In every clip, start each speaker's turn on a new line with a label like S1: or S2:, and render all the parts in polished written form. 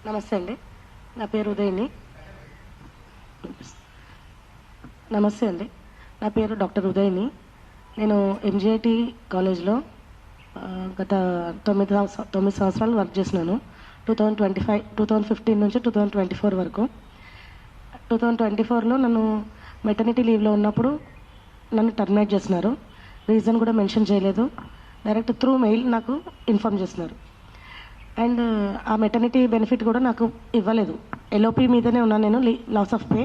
S1: నమస్తే అండి, నా పేరు ఉదయని. నమస్తే అండి, నా పేరు డాక్టర్ ఉదయని. నేను ఎంజేటి కాలేజ్లో గత 9 సంవత్సరాలు వర్క్ చేసినాను. 2015 నుంచి 2024 వరకు. 2024లో నన్ను మెటర్నిటీ లీవ్లో ఉన్నప్పుడు నన్ను టర్మినేట్ చేస్తున్నారు. రీజన్ కూడా మెన్షన్ చేయలేదు, డైరెక్ట్ త్రూ మెయిల్ నాకు ఇన్ఫార్మ్ చేస్తున్నారు. అండ్ ఆ మెటర్నిటీ బెనిఫిట్ కూడా నాకు ఇవ్వలేదు. ఎల్ఓపి మీదనే ఉన్నాను నేను, లాస్ ఆఫ్ పే.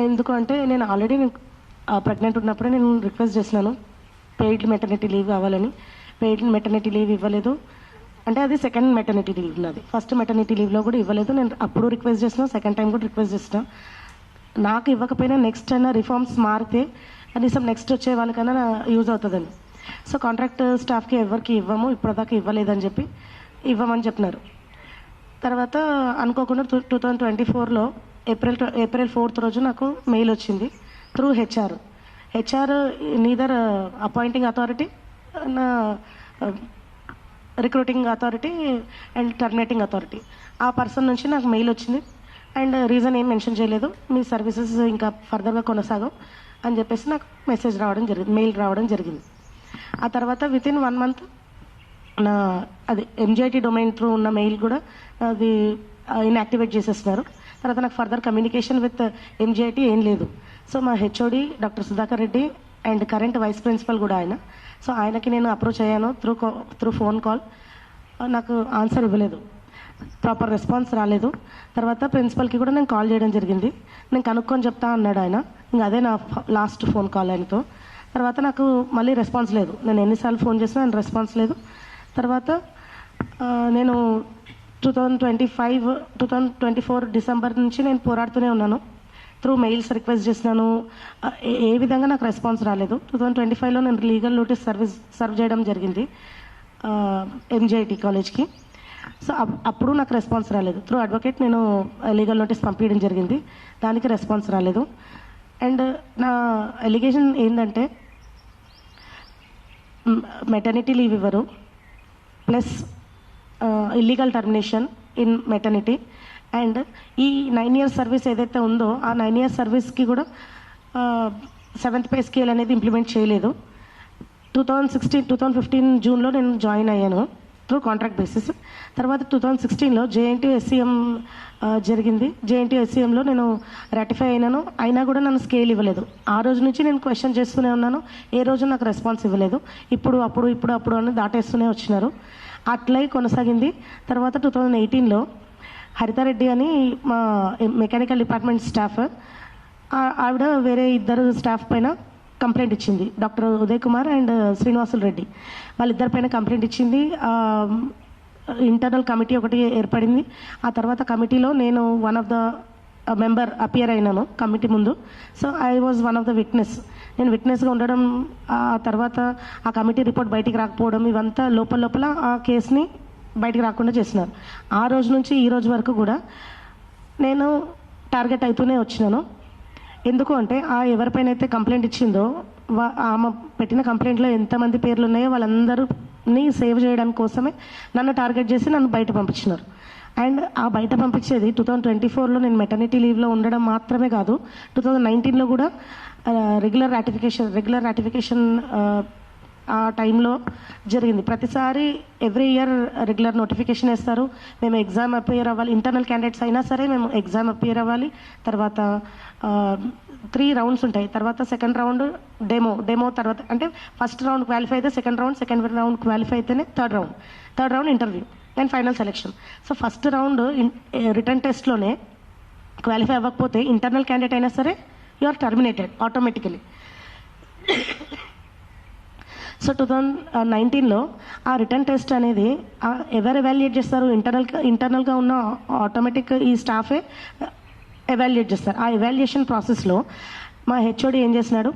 S1: ఎందుకు అంటే నేను ఆల్రెడీ ప్రెగ్నెంట్ ఉన్నప్పుడే నేను రిక్వెస్ట్ చేసినాను పెయిడ్ మెటర్నిటీ లీవ్ కావాలని. పెయిడ్ మెటర్నిటీ లీవ్ ఇవ్వలేదు. అంటే అది సెకండ్ మెటర్నిటీ లీవ్ ఉన్నది. ఫస్ట్ మెటర్నిటీ లీవ్లో కూడా ఇవ్వలేదు. నేను అప్పుడు రిక్వెస్ట్ చేసిన, సెకండ్ టైం కూడా రిక్వెస్ట్ చేసిన. నాకు ఇవ్వకపోయినా నెక్స్ట్ అయినా రిఫార్మ్స్ మారితే కనీసం నెక్స్ట్ వచ్చే వాళ్ళకైనా యూజ్ అవుతుందని. సో కాంట్రాక్ట్ స్టాఫ్కి ఎవరికి ఇవ్వము, ఇప్పటిదాకా ఇవ్వలేదని చెప్పి ఇవ్వమని చెప్పినారు. తర్వాత అనుకోకుండా 2024లో ఏప్రిల్ 4th రోజు నాకు మెయిల్ వచ్చింది through HR neither appointing authority, nor recruiting authority and terminating authority. ఆ పర్సన్ నుంచి నాకు మెయిల్ వచ్చింది. అండ్ రీజన్ ఏం మెన్షన్ చేయలేదు, మీ సర్వీసెస్ ఇంకా ఫర్దర్గా కొనసాగం అని చెప్పేసి నాకు మెసేజ్ రావడం జరిగింది, మెయిల్ రావడం జరిగింది. ఆ తర్వాత వితిన్ 1 month నా అది ఎంజేటీ డొమైన్ త్రూ ఉన్న మెయిల్ కూడా అది ఇన్యాక్టివేట్ చేసేస్తున్నారు. తర్వాత నాకు ఫర్దర్ కమ్యూనికేషన్ విత్ ఎంజేటీ ఏం లేదు. సో మా HOD doctor Sudhakar Reddy and current vice principal కూడా ఆయన. సో ఆయనకి నేను అప్రోచ్ అయ్యాను త్రూ ఫోన్ కాల్. నాకు ఆన్సర్ ఇవ్వలేదు, ప్రాపర్ రెస్పాన్స్ రాలేదు. తర్వాత ప్రిన్సిపల్కి కూడా నేను కాల్ చేయడం జరిగింది. నేను కనుక్కొని చెప్తా అన్నాడు ఆయన. ఇంకా అదే నా లాస్ట్ ఫోన్ కాల్ ఆయనతో. తర్వాత నాకు మళ్ళీ రెస్పాన్స్ లేదు. నేను ఎన్నిసార్లు ఫోన్ చేసినా ఆయన రెస్పాన్స్ లేదు. తర్వాత నేను 2024 డిసెంబర్ నుంచి నేను పోరాడుతూనే ఉన్నాను. త్రూ మెయిల్స్ రిక్వెస్ట్ చేసినాను, ఏ విధంగా నాకు రెస్పాన్స్ రాలేదు. 2025లో నేను లీగల్ నోటీస్ సర్వ్ చేయడం జరిగింది ఎంజేఐటి కాలేజ్కి. సో అప్పుడు నాకు రెస్పాన్స్ రాలేదు. త్రూ అడ్వకేట్ నేను లీగల్ నోటీస్ పంపించడం జరిగింది, దానికి రెస్పాన్స్ రాలేదు. అండ్ నా ఎలిగేషన్ ఏంటంటే మెటర్నిటీ లీవ్ ఇవ్వరు, plus illegal termination in maternity. And ఈ 9 years సర్వీస్ ఏదైతే ఉందో ఆ 9 years సర్వీస్కి కూడా 7th పే స్కేల్ అనేది ఇంప్లిమెంట్ చేయలేదు. 2015 జూన్లో నేను జాయిన్ అయ్యాను త్రూ కాంట్రాక్ట్ బేసిస్. తర్వాత 2016లో జేఎన్టీయూ ఎస్సీఎం జరిగింది. జేఎన్టీయూ ఎస్సీఎంలో నేను రాటిఫై అయినా కూడా నన్ను స్కేల్ ఇవ్వలేదు. ఆ రోజు నుంచి నేను క్వశ్చన్ చేస్తూనే ఉన్నాను, ఏ రోజు నాకు రెస్పాన్స్ ఇవ్వలేదు. ఇప్పుడు అని దాటేస్తూనే వచ్చినారు. అట్లయి కొనసాగింది. తర్వాత 2018లో హరితారెడ్డి అని మా మెకానికల్ డిపార్ట్మెంట్ స్టాఫ్, ఆవిడ వేరే 2 స్టాఫ్ పైన కంప్లైంట్ ఇచ్చింది, డాక్టర్ ఉదయ్ కుమార్ అండ్ శ్రీనివాసులు రెడ్డి. వాళ్ళిద్దరి పైన కంప్లైంట్ ఇచ్చింది. ఇంటర్నల్ కమిటీ ఒకటి ఏర్పడింది. ఆ తర్వాత కమిటీలో నేను one of the member appear అయినాను కమిటీ ముందు. So I was one of the witness. నేను విట్నెస్గా ఉండడం, ఆ తర్వాత ఆ కమిటీ రిపోర్ట్ బయటికి రాకపోవడం, ఇవంతా లోపల ఆ కేసుని బయటికి రాకుండా చేసినారు. ఆ రోజు నుంచి ఈ రోజు వరకు కూడా నేను టార్గెట్ అవుతూనే వచ్చినాను. ఎందుకు అంటే ఎవరిపైన అయితే కంప్లైంట్ ఇచ్చిందో ఆమె పెట్టిన కంప్లైంట్లో ఎంతమంది పేర్లు ఉన్నాయో వాళ్ళందరినీ సేవ్ చేయడానికి కోసమే నన్ను టార్గెట్ చేసి నన్ను బయట పంపించినారు. అండ్ ఆ బయట పంపించేది 2024లో నేను మెటర్నిటీ లీవ్లో ఉండడం మాత్రమే కాదు, 2019లో కూడా రెగ్యులర్ రాటిఫికేషన్ ఆ టైంలో జరిగింది. ప్రతిసారి ఎవ్రీ ఇయర్ రెగ్యులర్ నోటిఫికేషన్ వేస్తారు. మేము ఎగ్జామ్ అపియర్ అవ్వాలి, ఇంటర్నల్ క్యాండిడేట్స్ అయినా సరే మేము ఎగ్జామ్ అపియర్ అవ్వాలి. తర్వాత 3 rounds ఉంటాయి. తర్వాత సెకండ్ రౌండ్ డెమో తర్వాత అంటే ఫస్ట్ రౌండ్ క్వాలిఫై అయితే సెకండ్ రౌండ్ క్వాలిఫై అయితేనే third round interview and final selection. So first round written టెస్ట్లోనే క్వాలిఫై అవ్వకపోతే ఇంటర్నల్ క్యాండిడేట్ అయినా సరే you are terminated automatically. So 2019లో ఆ రిటర్న్ టెస్ట్ అనేది ఎవరు ఎవాల్యుయేట్ చేస్తారు? ఇంటర్నల్గా ఉన్న ఆటోమేటిక్ ఈ స్టాఫే ఎవాల్యుయేట్ చేస్తారు. ఆ ఎవాల్యుయేషన్ ప్రాసెస్లో మా హెచ్ఓడి ఏం చేసినాడు,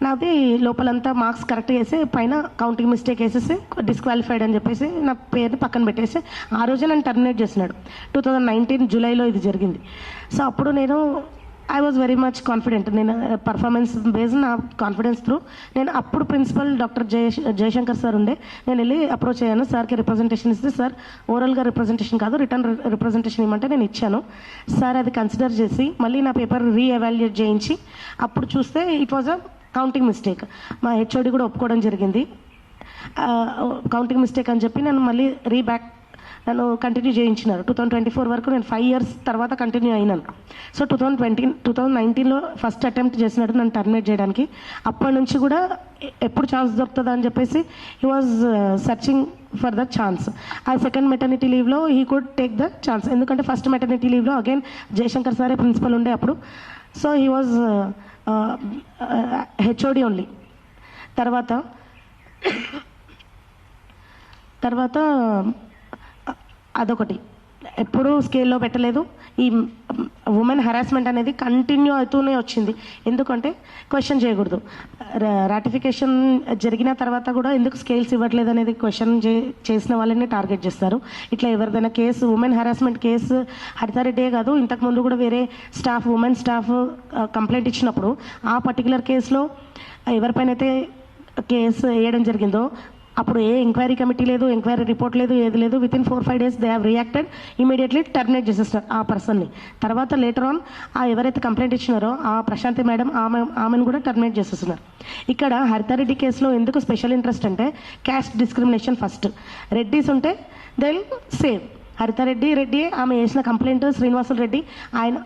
S1: నాది లోపలంతా మార్క్స్ కరెక్ట్ చేసి పైన కౌంటింగ్ మిస్టేక్ వేసేసి డిస్క్వాలిఫైడ్ అని చెప్పేసి నా పేరుని పక్కన పెట్టేసి ఆ రోజే నన్ను టర్మినేట్ చేసినాడు. 2019 జూలైలో ఇది జరిగింది. సో అప్పుడు నేను I was very much confident. నేను పర్ఫార్మెన్స్ బేస్డ్ నా కాన్ఫిడెన్స్ త్రూ నేను అప్పుడు ప్రిన్సిపల్ డాక్టర్ జయశంకర్ సార్ ఉండే, నేను వెళ్ళి అప్రోచ్ అయ్యాను. సార్కి రిప్రజెంటేషన్ ఇస్తే సార్ ఓరల్గా రిప్రజెంటేషన్ కాదు రిటర్న్ రిప్రజెంటేషన్ ఇవ్వమంటే నేను ఇచ్చాను. సార్ అది కన్సిడర్ చేసి మళ్ళీ నా పేపర్ రీఎవాల్యుయేట్ చేయించి అప్పుడు చూస్తే it was a counting mistake. మా హెచ్ఓడి కూడా ఒప్పుకోవడం జరిగింది. కౌంటింగ్ మిస్టేక్ అని చెప్పి నన్ను కంటిన్యూ చేయించినారు. 2024 వరకు నేను 5 years తర్వాత కంటిన్యూ అయినాను. సో 2019లో ఫస్ట్ అటెంప్ట్ చేసినట్టు నన్ను టర్మినేట్ చేయడానికి. అప్పటి నుంచి కూడా ఎప్పుడు ఛాన్స్ దొరుకుతుందా అని చెప్పేసి he was searching for the chance. ఆ సెకండ్ మెటర్నిటీ లీవ్లో he could take the chance. ఎందుకంటే ఫస్ట్ మెటర్నిటీ లీవ్లో అగైన్ జయశంకర్ సారే ప్రిన్సిపల్ ఉండే అప్పుడు. So he was HOD only. తర్వాత అదొకటి ఎప్పుడూ స్కేల్లో పెట్టలేదు. ఈ ఉమెన్ హెరాస్మెంట్ అనేది కంటిన్యూ అవుతూనే వచ్చింది. ఎందుకంటే క్వశ్చన్ చేయకూడదు. రాటిఫికేషన్ జరిగిన తర్వాత కూడా ఎందుకు స్కేల్స్ ఇవ్వట్లేదు అనేది క్వశ్చన్ చేసిన వాళ్ళని టార్గెట్ చేస్తారు. ఇట్లా ఎవరిదైనా కేసు ఉమెన్ హెరాస్మెంట్ కేసు హరితారెడ్డే కాదు, ఇంతకుముందు కూడా వేరే స్టాఫ్ ఉమెన్ స్టాఫ్ కంప్లైంట్ ఇచ్చినప్పుడు ఆ పర్టికులర్ కేసులో ఎవరిపైన అయితే కేసు వేయడం జరిగిందో అప్పుడు ఏ ఎంక్వైరీ కమిటీ లేదు, ఎంక్వైరీ రిపోర్ట్ లేదు, ఏది లేదు. With in 4-5 days they have reacted, immediately terminate చేసేస్తారు ఆ పర్సన్ని. తర్వాత లేటర్ ఆన్ ఎవరైతే కంప్లైంట్ ఇచ్చినారో ఆ ప్రశాంతి మేడం ఆమెను కూడా టర్మినేట్ చేసేస్తున్నారు. ఇక్కడ హరితారెడ్డి కేసులో ఎందుకు స్పెషల్ ఇంట్రెస్ట్ అంటే క్యాస్ట్ డిస్క్రిమినేషన్. ఫస్ట్ రెడ్డీస్ ఉంటే దే విల్ సేవ్. హరితారెడ్డి ఆమె చేసిన కంప్లైంట్ శ్రీనివాసులు రెడ్డి, ఆయన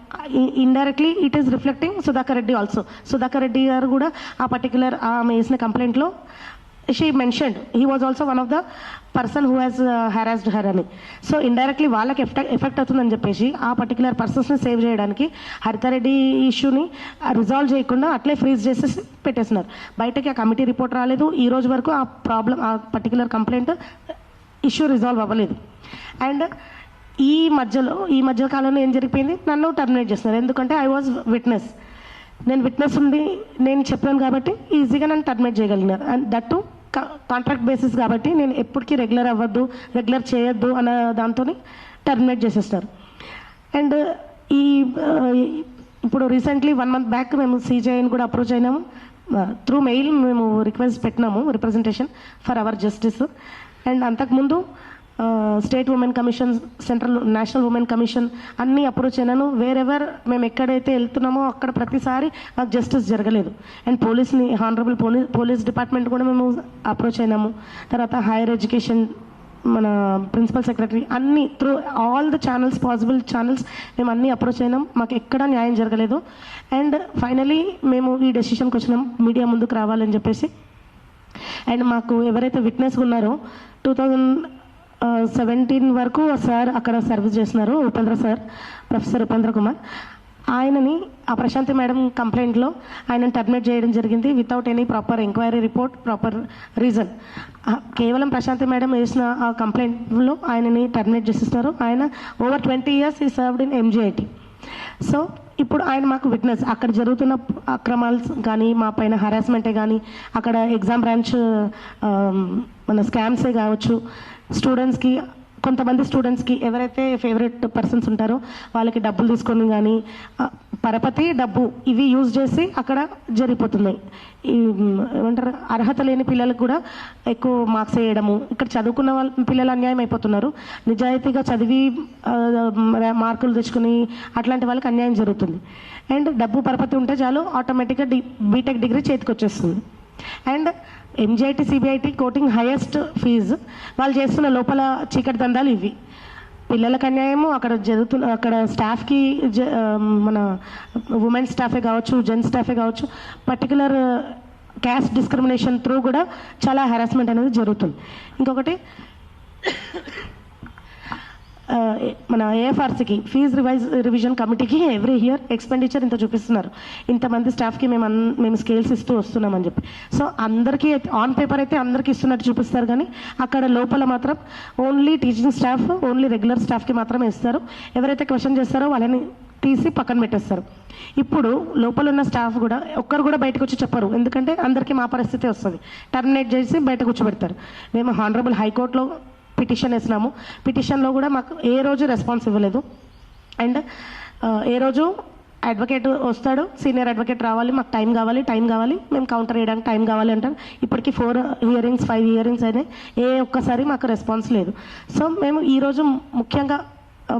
S1: indirectly it is reflecting Sudhakar Reddy also. Sudhakar Reddy గారు కూడా ఆ పర్టికులర్ ఆమె చేసిన కంప్లైంట్లో she mentioned he was also one of the person who has harassed her అని. సో ఇండైరెక్ట్లీ వాళ్ళకి ఎఫెక్ట్ అవుతుందని చెప్పేసి ఆ పర్టికులర్ పర్సన్స్ని సేవ్ చేయడానికి హరితారెడ్డి ఇష్యూని రిజాల్వ్ చేయకుండా అట్లే ఫ్రీజ్ చేసేసి పెట్టేస్తున్నారు. బయటకి ఆ కమిటీ రిపోర్ట్ రాలేదు. ఈ రోజు వరకు ఆ ప్రాబ్లం ఆ పర్టికులర్ కంప్లైంట్ ఇష్యూ రిజాల్వ్ అవ్వలేదు. అండ్ ఈ మధ్య కాలంలో ఏం జరిగిపోయింది, నన్ను టర్మినేట్ చేస్తున్నారు. ఎందుకంటే ఐ వాజ్ విట్నెస్. నేను విట్నెస్ ఉంది, నేను చెప్పాను కాబట్టి ఈజీగా నన్ను టర్మినేట్ చేయగలిగినారు. And that too contract basis కాబట్టి నేను ఎప్పటికీ రెగ్యులర్ అవ్వద్దు, రెగ్యులర్ చేయొద్దు అన్న దాంతో టర్మినేట్ చేసేస్తారు. అండ్ ఇప్పుడు రీసెంట్లీ 1 month బ్యాక్ మేము సిజేఐని కూడా అప్రోచ్ అయినాము. త్రూ మెయిల్ మేము రిక్వెస్ట్ పెట్టినాము representation for our justice. And అంతకుముందు state women commission, central national women commission అన్నీ అప్రోచ్ అయినాను. వేరెవర్ మేము ఎక్కడైతే వెళ్తున్నామో అక్కడ ప్రతిసారి మాకు జస్టిస్ జరగలేదు. అండ్ హానరబుల్ పోలీస్ డిపార్ట్మెంట్ కూడా మేము అప్రోచ్ అయినాము. తర్వాత హైయర్ ఎడ్యుకేషన్ మన ప్రిన్సిపల్ సెక్రటరీ అన్నీ through all the channels possible channels మేము అన్నీ అప్రోచ్ అయినాం. మాకు ఎక్కడా న్యాయం జరగలేదు. అండ్ ఫైనలీ మేము ఈ డెసిషన్కి వచ్చినాం మీడియా ముందుకు రావాలని చెప్పేసి. అండ్ మాకు ఎవరైతే విట్నెస్ ఉన్నారో 2017 వరకు సార్ అక్కడ సర్వీస్ చేస్తున్నారు, ప్రొఫెసర్ ఉపేంద్ర కుమార్. ఆయనని ఆ ప్రశాంతి మేడం కంప్లైంట్లో ఆయనను టర్మినేట్ చేయడం జరిగింది without any proper enquiry report, proper reason. కేవలం ప్రశాంతి మేడం వేసిన ఆ కంప్లైంట్లో ఆయనని టర్మినేట్ చేసిస్తారు. ఆయన ఓవర్ 20 years ఈ సర్వ్డ్ ఇన్ MGIT. సో ఇప్పుడు ఆయన మాకు విట్నెస్. అక్కడ జరుగుతున్న అక్రమాలు కానీ, మా పైన హరాస్మెంటే కానీ, అక్కడ ఎగ్జామ్ బ్రాంచ్ మన స్కామ్సే కావచ్చు, స్టూడెంట్స్కి కొంతమంది స్టూడెంట్స్కి ఎవరైతే ఫేవరెట్ పర్సన్స్ ఉంటారో వాళ్ళకి డబ్బులు తీసుకొని కానీ పరపతి డబ్బు ఇవి యూజ్ చేసి అక్కడ జరిగిపోతున్నాయి. ఏమంటారు, అర్హత లేని పిల్లలకు కూడా ఎక్కువ మార్క్స్ వేయడము. ఇక్కడ చదువుకున్న పిల్లలు అన్యాయం అయిపోతున్నారు. నిజాయితీగా చదివి మార్కులు తెచ్చుకుని అట్లాంటి వాళ్ళకి అన్యాయం జరుగుతుంది. అండ్ డబ్బు పరపతి ఉంటే చాలు ఆటోమేటిక్గా బీటెక్ డిగ్రీ చేతికి వచ్చేస్తుంది. And MGIT CBIT quoting highest fees, వాళ్ళు చేస్తున్న లోపల చీకటి దందాలు ఇవి. పిల్లలకు అన్యాయము, అక్కడ స్టాఫ్కి మన ఉమెన్ స్టాఫే కావచ్చు, జెంట్స్ స్టాఫే కావచ్చు, పర్టికులర్ క్యాస్ట్ డిస్క్రిమినేషన్ త్రూ కూడా చాలా హెరాస్మెంట్ అనేది జరుగుతుంది. ఇంకొకటి మన AFRCకి ఫీజ్ రివిజన్ కమిటీకి ఎవ్రీ ఇయర్ ఎక్స్పెండిచర్ ఇంత చూపిస్తున్నారు. ఇంతమంది స్టాఫ్కి మేము స్కేల్స్ ఇస్తూ వస్తున్నామని చెప్పి. సో అందరికీ ఆన్ పేపర్ అయితే అందరికీ ఇస్తున్నట్టు చూపిస్తారు, కానీ అక్కడ లోపల మాత్రం only teaching staff, only regular స్టాఫ్కి మాత్రమే ఇస్తారు. ఎవరైతే క్వశ్చన్ చేస్తారో వాళ్ళని తీసి పక్కన పెట్టేస్తారు. ఇప్పుడు లోపల ఉన్న స్టాఫ్ కూడా ఒక్కరు కూడా బయటకు వచ్చి చెప్పరు, ఎందుకంటే అందరికీ మా పరిస్థితి వస్తుంది. టర్మినేట్ చేసి బయట కూర్చోబెడతారు. మేము హానరబుల్ హైకోర్టులో పిటిషన్ వేసినాము. పిటిషన్లో కూడా మాకు ఏ రోజు రెస్పాన్స్ ఇవ్వలేదు. అండ్ ఏ రోజు అడ్వకేట్ వస్తాడు, సీనియర్ అడ్వకేట్ రావాలి, మాకు టైం కావాలి, మేము కౌంటర్ వేయడానికి టైం కావాలి అంటారు. ఇప్పటికీ 4 హియరింగ్స్ 5 హియరింగ్స్ అయినాయి, ఒక్కసారి మాకు రెస్పాన్స్ లేదు. సో మేము ఈరోజు ముఖ్యంగా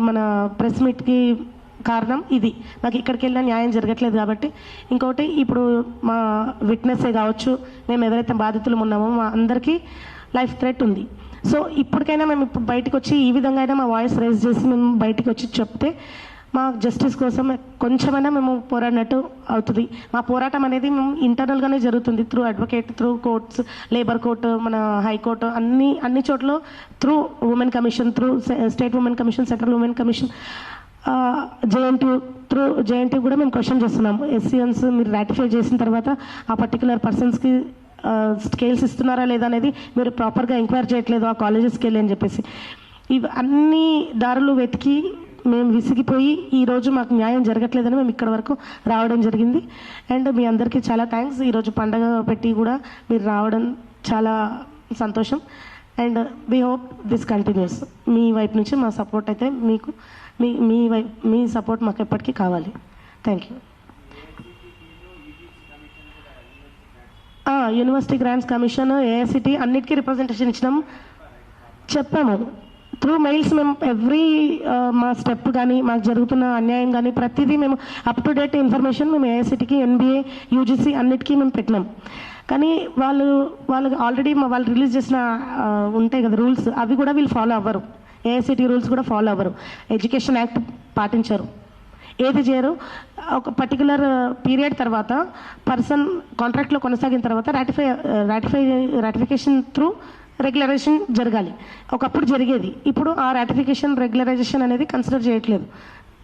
S1: మన ప్రెస్ మీట్కి కారణం ఇది, మాకు ఇక్కడికి వెళ్ళినా న్యాయం జరగట్లేదు కాబట్టి. ఇంకోటి, ఇప్పుడు మా విట్నెస్సే కావచ్చు, మేము ఎవరైతే బాధితులు ఉన్నామో మా అందరికీ లైఫ్ థ్రెట్ ఉంది. సో ఇప్పటికైనా మేము ఇప్పుడు బయటకు వచ్చి ఈ విధంగా అయినా మా వాయిస్ రైజ్ చేసి మేము బయటకు వచ్చి చెప్తే మా జస్టిస్ కోసం కొంచెమైనా మేము పోరాడినట్టు అవుతుంది. మా పోరాటం అనేది మేము ఇంటర్నల్గానే జరుగుతుంది, through advocate, through courts, labour court, మన హైకోర్టు, అన్ని చోట్ల, through women commission, through state women commission, central women commission, JNT కూడా మేము క్వశ్చన్ చేస్తున్నాం. ఎస్సీఎన్స్ మీరు రాటిఫై చేసిన తర్వాత ఆ పర్టికులర్ పర్సన్స్కి స్కేల్స్ ఇస్తున్నారా లేదా అనేది మీరు ప్రాపర్గా ఎంక్వైరీ చేయట్లేదు ఆ కాలేజెస్కి వెళ్ళి అని చెప్పేసి, ఇవి అన్ని దారులు వెతికి మేము విసిగిపోయి ఈరోజు మాకు న్యాయం జరగట్లేదని మేము ఇక్కడ వరకు రావడం జరిగింది. అండ్ మీ అందరికీ చాలా థ్యాంక్స్. ఈరోజు పండగ పెట్టి కూడా మీరు రావడం చాలా సంతోషం. And we hope this continues. మీ వైపు నుంచి మా సపోర్ట్ అయితే మీకు మీ సపోర్ట్ మాకు ఎప్పటికీ కావాలి. Thank you. University grants commission, AICTE అన్నిటికీ రిప్రజెంటేషన్ ఇచ్చినాం, చెప్పాము త్రూ మెయిల్స్. మేము ఎవ్రీ మా స్టెప్ కానీ మాకు జరుగుతున్న అన్యాయం కానీ ప్రతిదీ మేము అప్ టు డేట్ ఇన్ఫర్మేషన్ మేము ఏఐసిటీకి, ఎన్బిఏ, యూజీసీ అన్నిటికీ మేము పెట్టినాం. కానీ వాళ్ళు ఆల్రెడీ వాళ్ళు రిలీజ్ చేసిన ఉంటాయి కదా రూల్స్, అవి కూడా వీళ్ళు ఫాలో అవ్వరు. ఏఐసిటీ రూల్స్ కూడా ఫాలో అవ్వరు, ఎడ్యుకేషన్ యాక్ట్ పాటించరు, ఏది చేయరు. ఒక పర్టికులర్ పీరియడ్ తర్వాత పర్సన్ కాంట్రాక్ట్లో కొనసాగిన తర్వాత రాటిఫికేషన్ త్రూ రెగ్యులరైజేషన్ జరగాలి. ఒకప్పుడు జరిగేది, ఇప్పుడు ఆ రాటిఫికేషన్ రెగ్యులరైజేషన్ అనేది కన్సిడర్ చేయట్లేదు.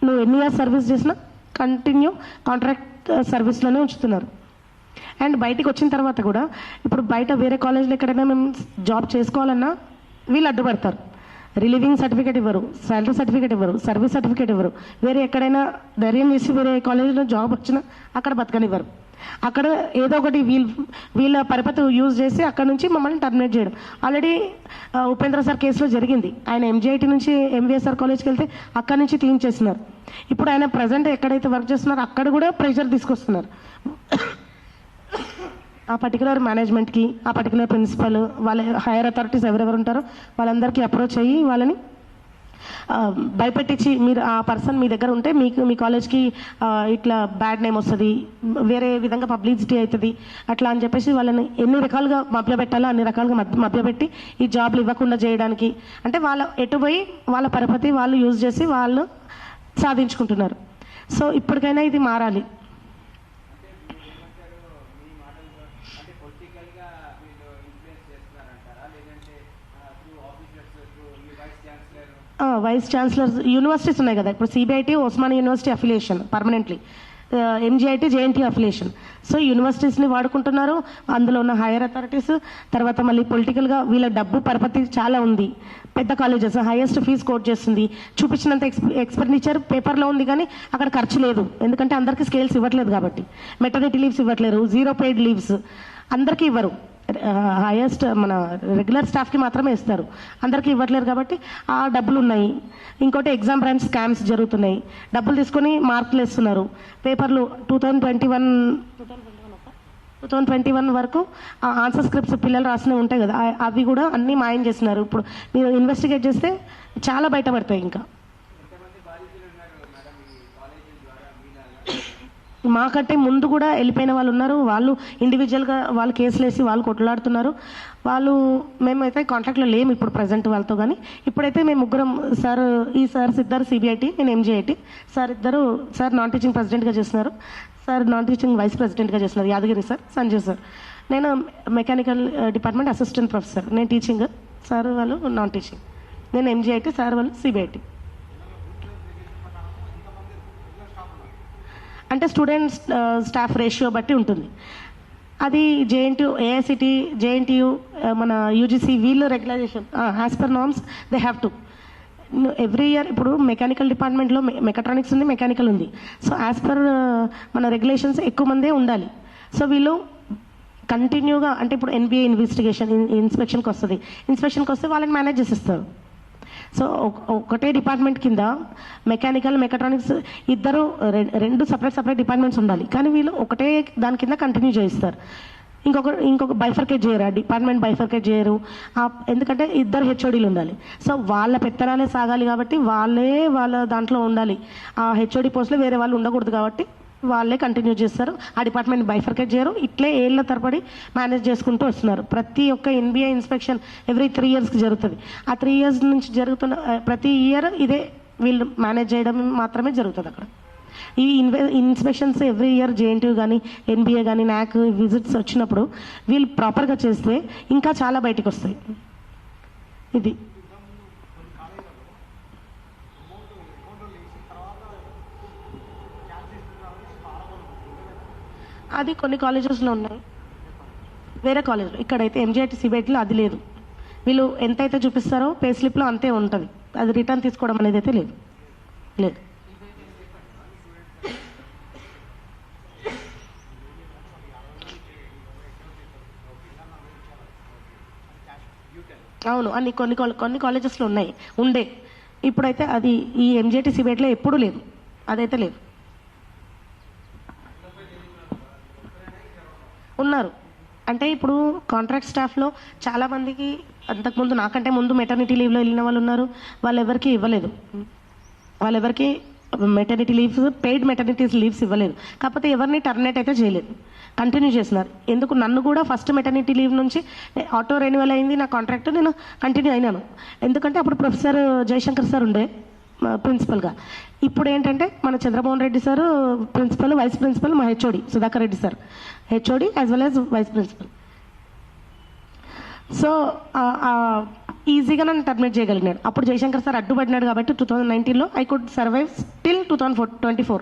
S1: నువ్వు ఎన్ని ఇయర్స్ సర్వీస్ చేసినా కంటిన్యూ కాంట్రాక్ట్ సర్వీస్లోనే ఉంచుతున్నారు. అండ్ బయటికి వచ్చిన తర్వాత కూడా ఇప్పుడు బయట వేరే కాలేజ్లో ఎక్కడైనా మేము జాబ్ చేసుకోవాలన్నా వీళ్ళు అడ్డుపడతారు. రిలీవింగ్ సర్టిఫికేట్ ఇవ్వరు, శాలరీ సర్టిఫికేట్ ఇవ్వరు, సర్వీస్ సర్టిఫికేట్ ఇవ్వరు. వేరే ఎక్కడైనా ధైర్యం చేసి వేరే కాలేజీలో జాబ్ వచ్చినా అక్కడ బతకనివ్వరు. అక్కడ ఏదో ఒకటి వీళ్ళ పరిపతి యూజ్ చేసి అక్కడ నుంచి మమ్మల్ని టర్మినేట్ చేయడం. ఆల్రెడీ ఉపేంద్ర సార్ కేసులో జరిగింది. ఆయన ఎంజీఐటీ నుంచి ఎంవీఎస్ఆర్ కాలేజ్కి వెళ్తే అక్కడ నుంచి తీయించేస్తున్నారు. ఇప్పుడు ఆయన ప్రజెంట్ ఎక్కడైతే వర్క్ చేస్తున్నారో అక్కడ కూడా ప్రెషర్ తీసుకొస్తున్నారు. ఆ పర్టికులర్ మేనేజ్మెంట్కి, ఆ పర్టికులర్ ప్రిన్సిపల్, వాళ్ళ హైయర్ అథారిటీస్ ఎవరెవరు ఉంటారో వాళ్ళందరికీ అప్రోచ్ అయ్యి వాళ్ళని భయపెట్టించి, మీరు ఆ పర్సన్ మీ దగ్గర ఉంటే మీ కాలేజ్కి ఇట్లా బ్యాడ్ నేమ్ వస్తుంది, వేరే విధంగా పబ్లిసిటీ అవుతుంది అట్లా అని చెప్పేసి వాళ్ళని ఎన్ని రకాలుగా మభ్యపెట్టాలో అన్ని రకాలుగా మభ్యపెట్టి ఈ జాబ్లు ఇవ్వకుండా చేయడానికి, అంటే వాళ్ళ ఎటుపోయి వాళ్ళ పరపతి వాళ్ళు యూజ్ చేసి వాళ్ళు సాధించుకుంటున్నారు. సో ఇప్పటికైనా ఇది మారాలి. వైస్ ఛాన్సలర్స్ యూనివర్సిటీస్ ఉన్నాయి కదా, ఇప్పుడు CBIT Osmania university affiliation permanently, MGIT JNT affiliation. So యూనివర్సిటీస్ని వాడుకుంటున్నారు, అందులో ఉన్న హైయర్ అథారిటీస్. తర్వాత మళ్ళీ పొలిటికల్గా వీళ్ళ డబ్బు పరపతి చాలా ఉంది. పెద్ద కాలేజెస్ హైయెస్ట్ ఫీజు కోట్ చేస్తుంది, చూపించినంత ఎక్స్పెండిచర్ పేపర్లో ఉంది కానీ అక్కడ ఖర్చు లేదు. ఎందుకంటే అందరికీ స్కేల్స్ ఇవ్వట్లేదు కాబట్టి. మెటర్నిటీ లీవ్స్ ఇవ్వట్లేరు, 0 పెయిడ్ లీవ్స్ అందరికీ ఇవ్వరు. హైయెస్ట్ మన రెగ్యులర్ స్టాఫ్కి మాత్రమే ఇస్తారు, అందరికీ ఇవ్వట్లేరు కాబట్టి ఆ డబ్బులు ఉన్నాయి. ఇంకోటి ఎగ్జామ్ బ్రాంచ్ స్కామ్స్ జరుగుతున్నాయి, డబ్బులు తీసుకొని మార్కులు వేస్తున్నారు. పేపర్లు 2021 వరకు ఆ ఆన్సర్ స్క్రిప్ట్స్ పిల్లలు రాసినవి ఉంటాయి కదా, అవి కూడా అన్నీ మాయం చేస్తున్నారు. ఇప్పుడు మీరు ఇన్వెస్టిగేట్ చేస్తే చాలా బయటపడతాయి. ఇంకా మాకంటే ముందు కూడా వెళ్ళిపోయిన వాళ్ళు ఉన్నారు, వాళ్ళు ఇండివిజువల్గా వాళ్ళు కేసులు వేసి వాళ్ళు కొట్లాడుతున్నారు. మేమైతే కాంటాక్ట్లో లేము ఇప్పుడు ప్రజెంట్ వాళ్ళతో. కానీ ఇప్పుడైతే మేము ముగ్గురం, ఈ సార్ ఇద్దరు సిబిఐటి, నేను ఎంజీఐటి, సార్ నాన్ టీచింగ్ ప్రెసిడెంట్గా చేస్తున్నారు, సార్ నాన్ టీచింగ్ వైస్ ప్రెసిడెంట్గా చేస్తున్నారు, యాదగిరి సార్, సంజయ్ సార్. నేను మెకానికల్ డిపార్ట్మెంట్ అసిస్టెంట్ ప్రొఫెసర్, నేను టీచింగ్, సార్ వాళ్ళు నాన్ టీచింగ్. నేను ఎంజీఐటి, సార్ వాళ్ళు సిబిఐటి. అంటే స్టూడెంట్స్ స్టాఫ్ రేషియో బట్టి ఉంటుంది అది. జేఎన్టీయూ, ఏఐసిటీ, జేఎన్టీయూ, మన యూజీసీ వీళ్ళు regularisation as per norms they have to every year. ఇప్పుడు మెకానికల్ డిపార్ట్మెంట్లో మెకాట్రానిక్స్ ఉంది, మెకానికల్ ఉంది. సో యాజ్ పర్ మన రెగ్యులేషన్స్ ఎక్కువ మందే ఉండాలి. సో వీళ్ళు కంటిన్యూగా, అంటే ఇప్పుడు ఎన్బిఏ ఇన్వెస్టిగేషన్ ఇన్స్పెక్షన్కి వస్తుంది, ఇన్స్పెక్షన్కి వస్తే వాళ్ళని మేనేజ్ చేసేస్తారు. సో ఒకటే డిపార్ట్మెంట్ కింద మెకానికల్, మెకాట్రానిక్స్ ఇద్దరు రెండు సపరేట్ డిపార్ట్మెంట్స్ ఉండాలి, కానీ వీళ్ళు ఒకటే దాని కింద కంటిన్యూ చేయిస్తారు. ఇంకొక బైఫర్కేట్ చేయరు, ఆ డిపార్ట్మెంట్ బైఫర్కేట్ చేయరు. ఎందుకంటే ఇద్దరు హెచ్ఓడీలు ఉండాలి. సో వాళ్ళ పెత్తనాలే సాగాలి కాబట్టి వాళ్ళ దాంట్లో ఉండాలి. ఆ హెచ్ఓడి పోస్ట్లో వేరే వాళ్ళు ఉండకూడదు కాబట్టి వాళ్ళే కంటిన్యూ చేస్తారు. ఆ డిపార్ట్మెంట్ బైఫర్కేట్ చేయరు. ఇట్లే ఏళ్ళ తరబడి మేనేజ్ చేసుకుంటూ వస్తున్నారు. ప్రతి ఒక్క ఎన్బిఐ ఇన్స్పెక్షన్ ఎవ్రీ 3 yearsకి జరుగుతుంది. ఆ 3 years నుంచి జరుగుతున్న ప్రతి ఇయర్ ఇదే వీళ్ళు మేనేజ్ చేయడం మాత్రమే జరుగుతుంది అక్కడ. ఈ ఇన్స్పెక్షన్స్ ఎవ్రీ ఇయర్ జేఎన్టీయూ కానీ, ఎన్బిఏ కానీ, నాక్ విజిట్స్ వచ్చినప్పుడు వీళ్ళు ప్రాపర్గా చేస్తే ఇంకా చాలా బయటకు వస్తాయి. ఇది అది కొన్ని కాలేజెస్లో ఉన్నాయి, వేరే కాలేజ్లో. ఇక్కడైతే ఎంజీఐటీ సిబిఐటీలో అది లేదు. వీళ్ళు ఎంతైతే చూపిస్తారో పే స్లిప్లో అంతే ఉంటుంది. అది రిటర్న్ తీసుకోవడం అనేది అయితే లేదు. అవును, అన్ని కొన్ని కాలేజెస్లో ఉండే. ఇప్పుడైతే అది ఈ ఎంజేటీ సిబిఐటీలో ఎప్పుడూ లేదు, అదైతే లేదు. ఉన్నారు అంటే ఇప్పుడు కాంట్రాక్ట్ స్టాఫ్లో చాలామందికి అంతకుముందు నాకంటే ముందు మెటర్నిటీ లీవ్లో వెళ్ళిన వాళ్ళు ఉన్నారు. వాళ్ళెవరికి ఇవ్వలేదు, వాళ్ళెవరికి maternity leaves, paid maternity leaves ఇవ్వలేదు. కాకపోతే ఎవరిని టర్మినేట్ అయితే చేయలేదు, కంటిన్యూ చేస్తున్నారు. ఎందుకు నన్ను కూడా ఫస్ట్ మెటర్నిటీ లీవ్ నుంచి ఆటో రెన్యువల్ అయింది నా కాంట్రాక్ట్, నేను కంటిన్యూ అయినాను. ఎందుకంటే అప్పుడు ప్రొఫెసర్ జయశంకర్ సార్ ఉండే ప్రిన్సిపల్గా. ఇప్పుడు ఏంటంటే మన Chandramohan Reddy sir principal, vice principal మా HOD Sudhakar Reddy sir HOD as well as vice principal. So ఈజీగా నన్ను టర్మినేట్ చేయగలిగినాడు. అప్పుడు జయశంకర్ సార్ అడ్డుపడినాడు కాబట్టి 2019లో I could survive till 2024.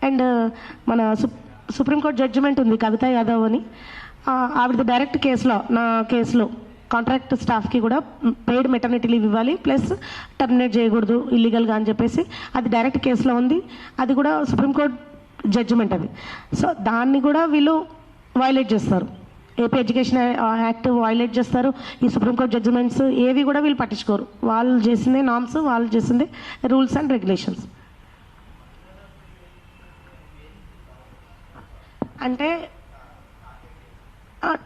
S1: And మన సుప్రీంకోర్టు జడ్జిమెంట్ ఉంది కవిత యాదవ్ అని, ఆవిడ డైరెక్ట్ కేసులో, నా కేసులో కాంట్రాక్ట్ స్టాఫ్కి కూడా పెయిడ్ మెటర్నిటీ లీవ్ ఇవ్వాలి, ప్లస్ టర్మినేట్ చేయకూడదు ఇల్లీగల్గా అని చెప్పేసి అది డైరెక్ట్ కేసులో ఉంది. అది కూడా సుప్రీంకోర్టు జడ్జిమెంట్ అది. సో దాన్ని కూడా వీళ్ళు వైలేట్ చేస్తారు. ఏపీ ఎడ్యుకేషన్ యాక్ట్ వైలేట్ చేస్తారు. ఈ సుప్రీంకోర్టు జడ్జిమెంట్స్ ఏవి కూడా వీళ్ళు పట్టించుకోరు. వాళ్ళు చేసిందే నామ్స్, వాళ్ళు చేసిందే రూల్స్ అండ్ రెగ్యులేషన్స్. అంటే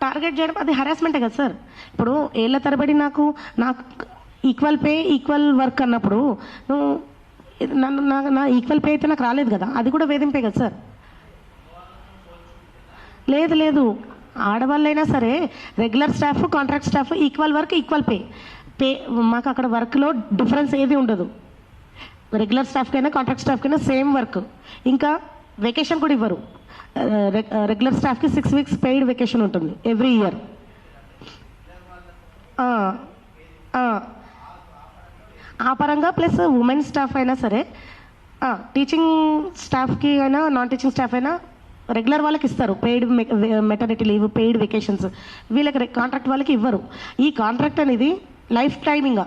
S1: టార్గెట్ చేయడం అది హరాస్మెంటే కదా సార్. ఇప్పుడు ఏళ్ళ తరబడి నాకు ఈక్వల్ పే ఈక్వల్ వర్క్ అన్నప్పుడు నువ్వు నా ఈక్వల్ పే అయితే నాకు రాలేదు కదా, అది కూడా వేధింపే కదా సార్. లేదు, ఆడవాళ్ళైనా సరే regular staff, contract staff equal work equal pay మాకు అక్కడ వర్క్లో డిఫరెన్స్ ఏది ఉండదు. రెగ్యులర్ స్టాఫ్కైనా కాంట్రాక్ట్ స్టాఫ్కైనా సేమ్ వర్క్. ఇంకా వెకేషన్ కూడా ఇవ్వరు. రెగ్యులర్ స్టాఫ్కి 6 weeks పెయిడ్ వెకేషన్ ఉంటుంది ఎవ్రీ ఇయర్. ఆ పరంగా ప్లస్ ఉమెన్ స్టాఫ్ అయినా సరే, టీచింగ్ స్టాఫ్కి అయినా నాన్ టీచింగ్ స్టాఫ్ అయినా రెగ్యులర్ వాళ్ళకి ఇస్తారు paid maternity leave, paid vacations. వీళ్ళకి కాంట్రాక్ట్ వాళ్ళకి ఇవ్వరు. ఈ కాంట్రాక్ట్ అనేది లైఫ్ టైమింగ్.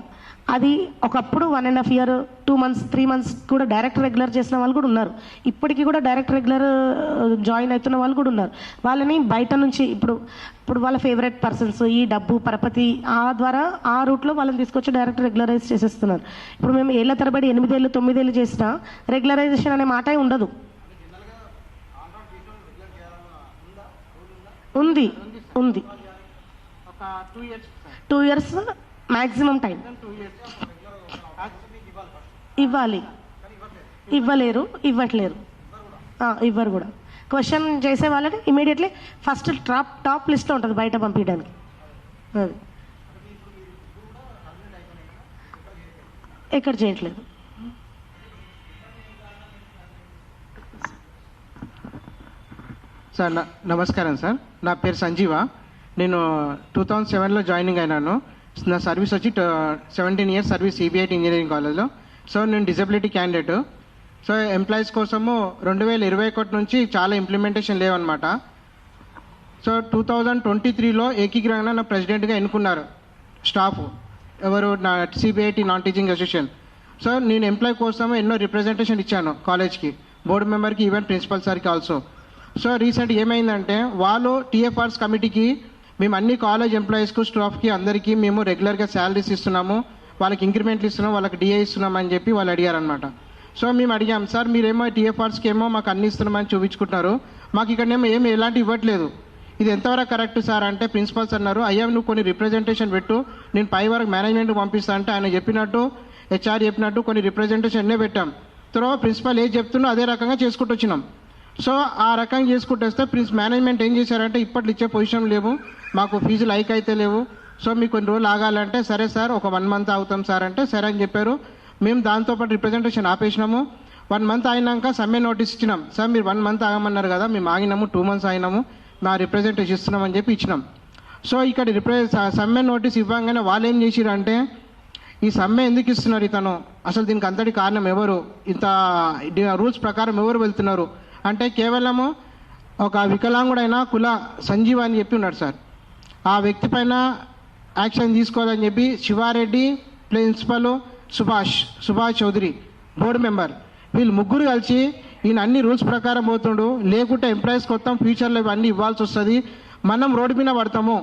S1: అది ఒకప్పుడు 1.5 year, 2 months, 3 months కూడా డైరెక్ట్ రెగ్యులర్ చేసిన వాళ్ళు కూడా ఉన్నారు. ఇప్పటికీ కూడా డైరెక్ట్ రెగ్యులర్ జాయిన్ అవుతున్న వాళ్ళు కూడా ఉన్నారు. వాళ్ళని బయట నుంచి ఇప్పుడు వాళ్ళ ఫేవరెట్ పర్సన్స్ ఈ డబ్బు పరపతి ద్వారా ఆ రూట్లో వాళ్ళని తీసుకొచ్చి డైరెక్ట్ రెగ్యులరైజ్ చేసేస్తున్నారు. ఇప్పుడు మేము ఏళ్ల తరబడి 8 ఏళ్ళు 9 ఏళ్ళు చేసినా రెగ్యులరైజేషన్ అనే మాట ఉండదు. ఉంది 2 years మ్యాక్సిమం టైం ఇవ్వలేరు, ఇవ్వట్లేరు, ఇవ్వరు కూడా. క్వశ్చన్ చేసే వాళ్ళని ఇమీడియట్లీ ఫస్ట్ టాప్ లిస్ట్లో ఉంటుంది బయట పంపించడానికి. అది ఎక్కడ చేయట్లేదు.
S2: సార్ నమస్కారం సార్, నా పేరు సంజీవ. నేను 2007లో జాయినింగ్ అయినాను. నా సర్వీస్ వచ్చి 17 years సర్వీస్ సిబిఐటి ఇంజనీరింగ్ కాలేజ్లో. సో నేను డిజబిలిటీ క్యాండిడేట్. సో ఎంప్లాయీస్ కోసము 2021 నుంచి చాలా ఇంప్లిమెంటేషన్ లేవన్నమాట. సో 2023లో ఏకీకరణ నా ప్రెసిడెంట్గా ఎన్నుకున్నారు స్టాఫ్, ఎవరు నా CBIT non teaching association. So నేను ఎంప్లాయీ కోసం ఎన్నో రిప్రజెంటేషన్ ఇచ్చాను కాలేజ్కి, బోర్డు మెంబర్కి, ఈవెన్ ప్రిన్సిపల్ సార్కి ఆల్సో. సో రీసెంట్ ఏమైందంటే వాళ్ళు టీఎఫ్ఆర్స్ కమిటీకి మేము అన్ని కాలేజ్ ఎంప్లాయీస్కు, స్టాఫ్కి అందరికీ మేము రెగ్యులర్గా శాలరీస్ ఇస్తున్నాము, వాళ్ళకి ఇంక్రిమెంట్లు ఇస్తున్నాం, వాళ్ళకి డిఏ ఇస్తున్నాం అని చెప్పి వాళ్ళు అడిగారనమాట. సో మేము అడిగాం, సార్ మీరేమో టీఎఫ్ఆర్స్కి ఏమో మాకు అన్ని ఇస్తున్నామని చూపించుకుంటున్నారు, మాకు ఇక్కడనేమో ఏమి ఎలాంటి ఇవ్వట్లేదు, ఇది ఎంతవరకు కరెక్ట్ సార్ అంటే ప్రిన్సిపల్స్ అన్నారు, అయ్యా నువ్వు కొన్ని రిప్రజెంటేషన్ పెట్టు, నేను పై వరకు మేనేజ్మెంట్ పంపిస్తా అంటే ఆయన చెప్పినట్టు హెచ్ఆర్ చెప్పినట్టు కొన్ని రిప్రజెంటేషన్నే పెట్టాం. తర్వాత ప్రిన్సిపల్ ఏది చెప్తున్నో అదే రకంగా చేసుకుంటూ వచ్చినాం. సో ఆ రకంగా చేసుకుంటూ వస్తే మేనేజ్మెంట్ ఏం చేశారంటే ఇప్పట్లో ఇచ్చే పొజిషన్ లేవు, మాకు ఫీజులు హైక్ అయితే లేవు, సో మీకు కొన్ని రోజులు ఆగాలంటే సరే సార్ ఒక 1 మంత్ అవుతాం సార్ అంటే సరే అని చెప్పారు. మేము దాంతోపాటు రిప్రజెంటేషన్ ఆపేసినాము. 1 మంత్ అయినాక సమ్మె నోటీస్ ఇచ్చినాం, సార్ మీరు 1 మంత్ ఆగమన్నారు కదా, మేము ఆగినాము 2 మంత్స్ అయినాము, మా రిప్రజెంటేషన్ ఇస్తున్నామని చెప్పి ఇచ్చినాం. సో ఇక్కడ సమ్మె నోటీస్ ఇవ్వగానే వాళ్ళు ఏం చేసిరు అంటే ఈ సమ్మె ఎందుకు ఇస్తున్నారు ఇతను, అసలు దీనికి అంతటి కారణం ఎవరు, ఇంత రూల్స్ ప్రకారం ఎవరు వెళ్తున్నారు అంటే కేవలము ఒక వికలాంగుడైన కుల సంజీవ్ అని చెప్పి ఉన్నాడు సార్. ఆ వ్యక్తి పైన యాక్షన్ తీసుకోవాలని చెప్పి Shiva Reddy principal Subhash Chowdary board member వీళ్ళు ముగ్గురు కలిసి ఈయన అన్ని రూల్స్ ప్రకారం పోతుండు, లేకుంటే ఎంప్లాయీస్ కొత్త ఫ్యూచర్లో ఇవన్నీ ఇవ్వాల్సి వస్తుంది, మనం రోడ్డు మీద పడతాము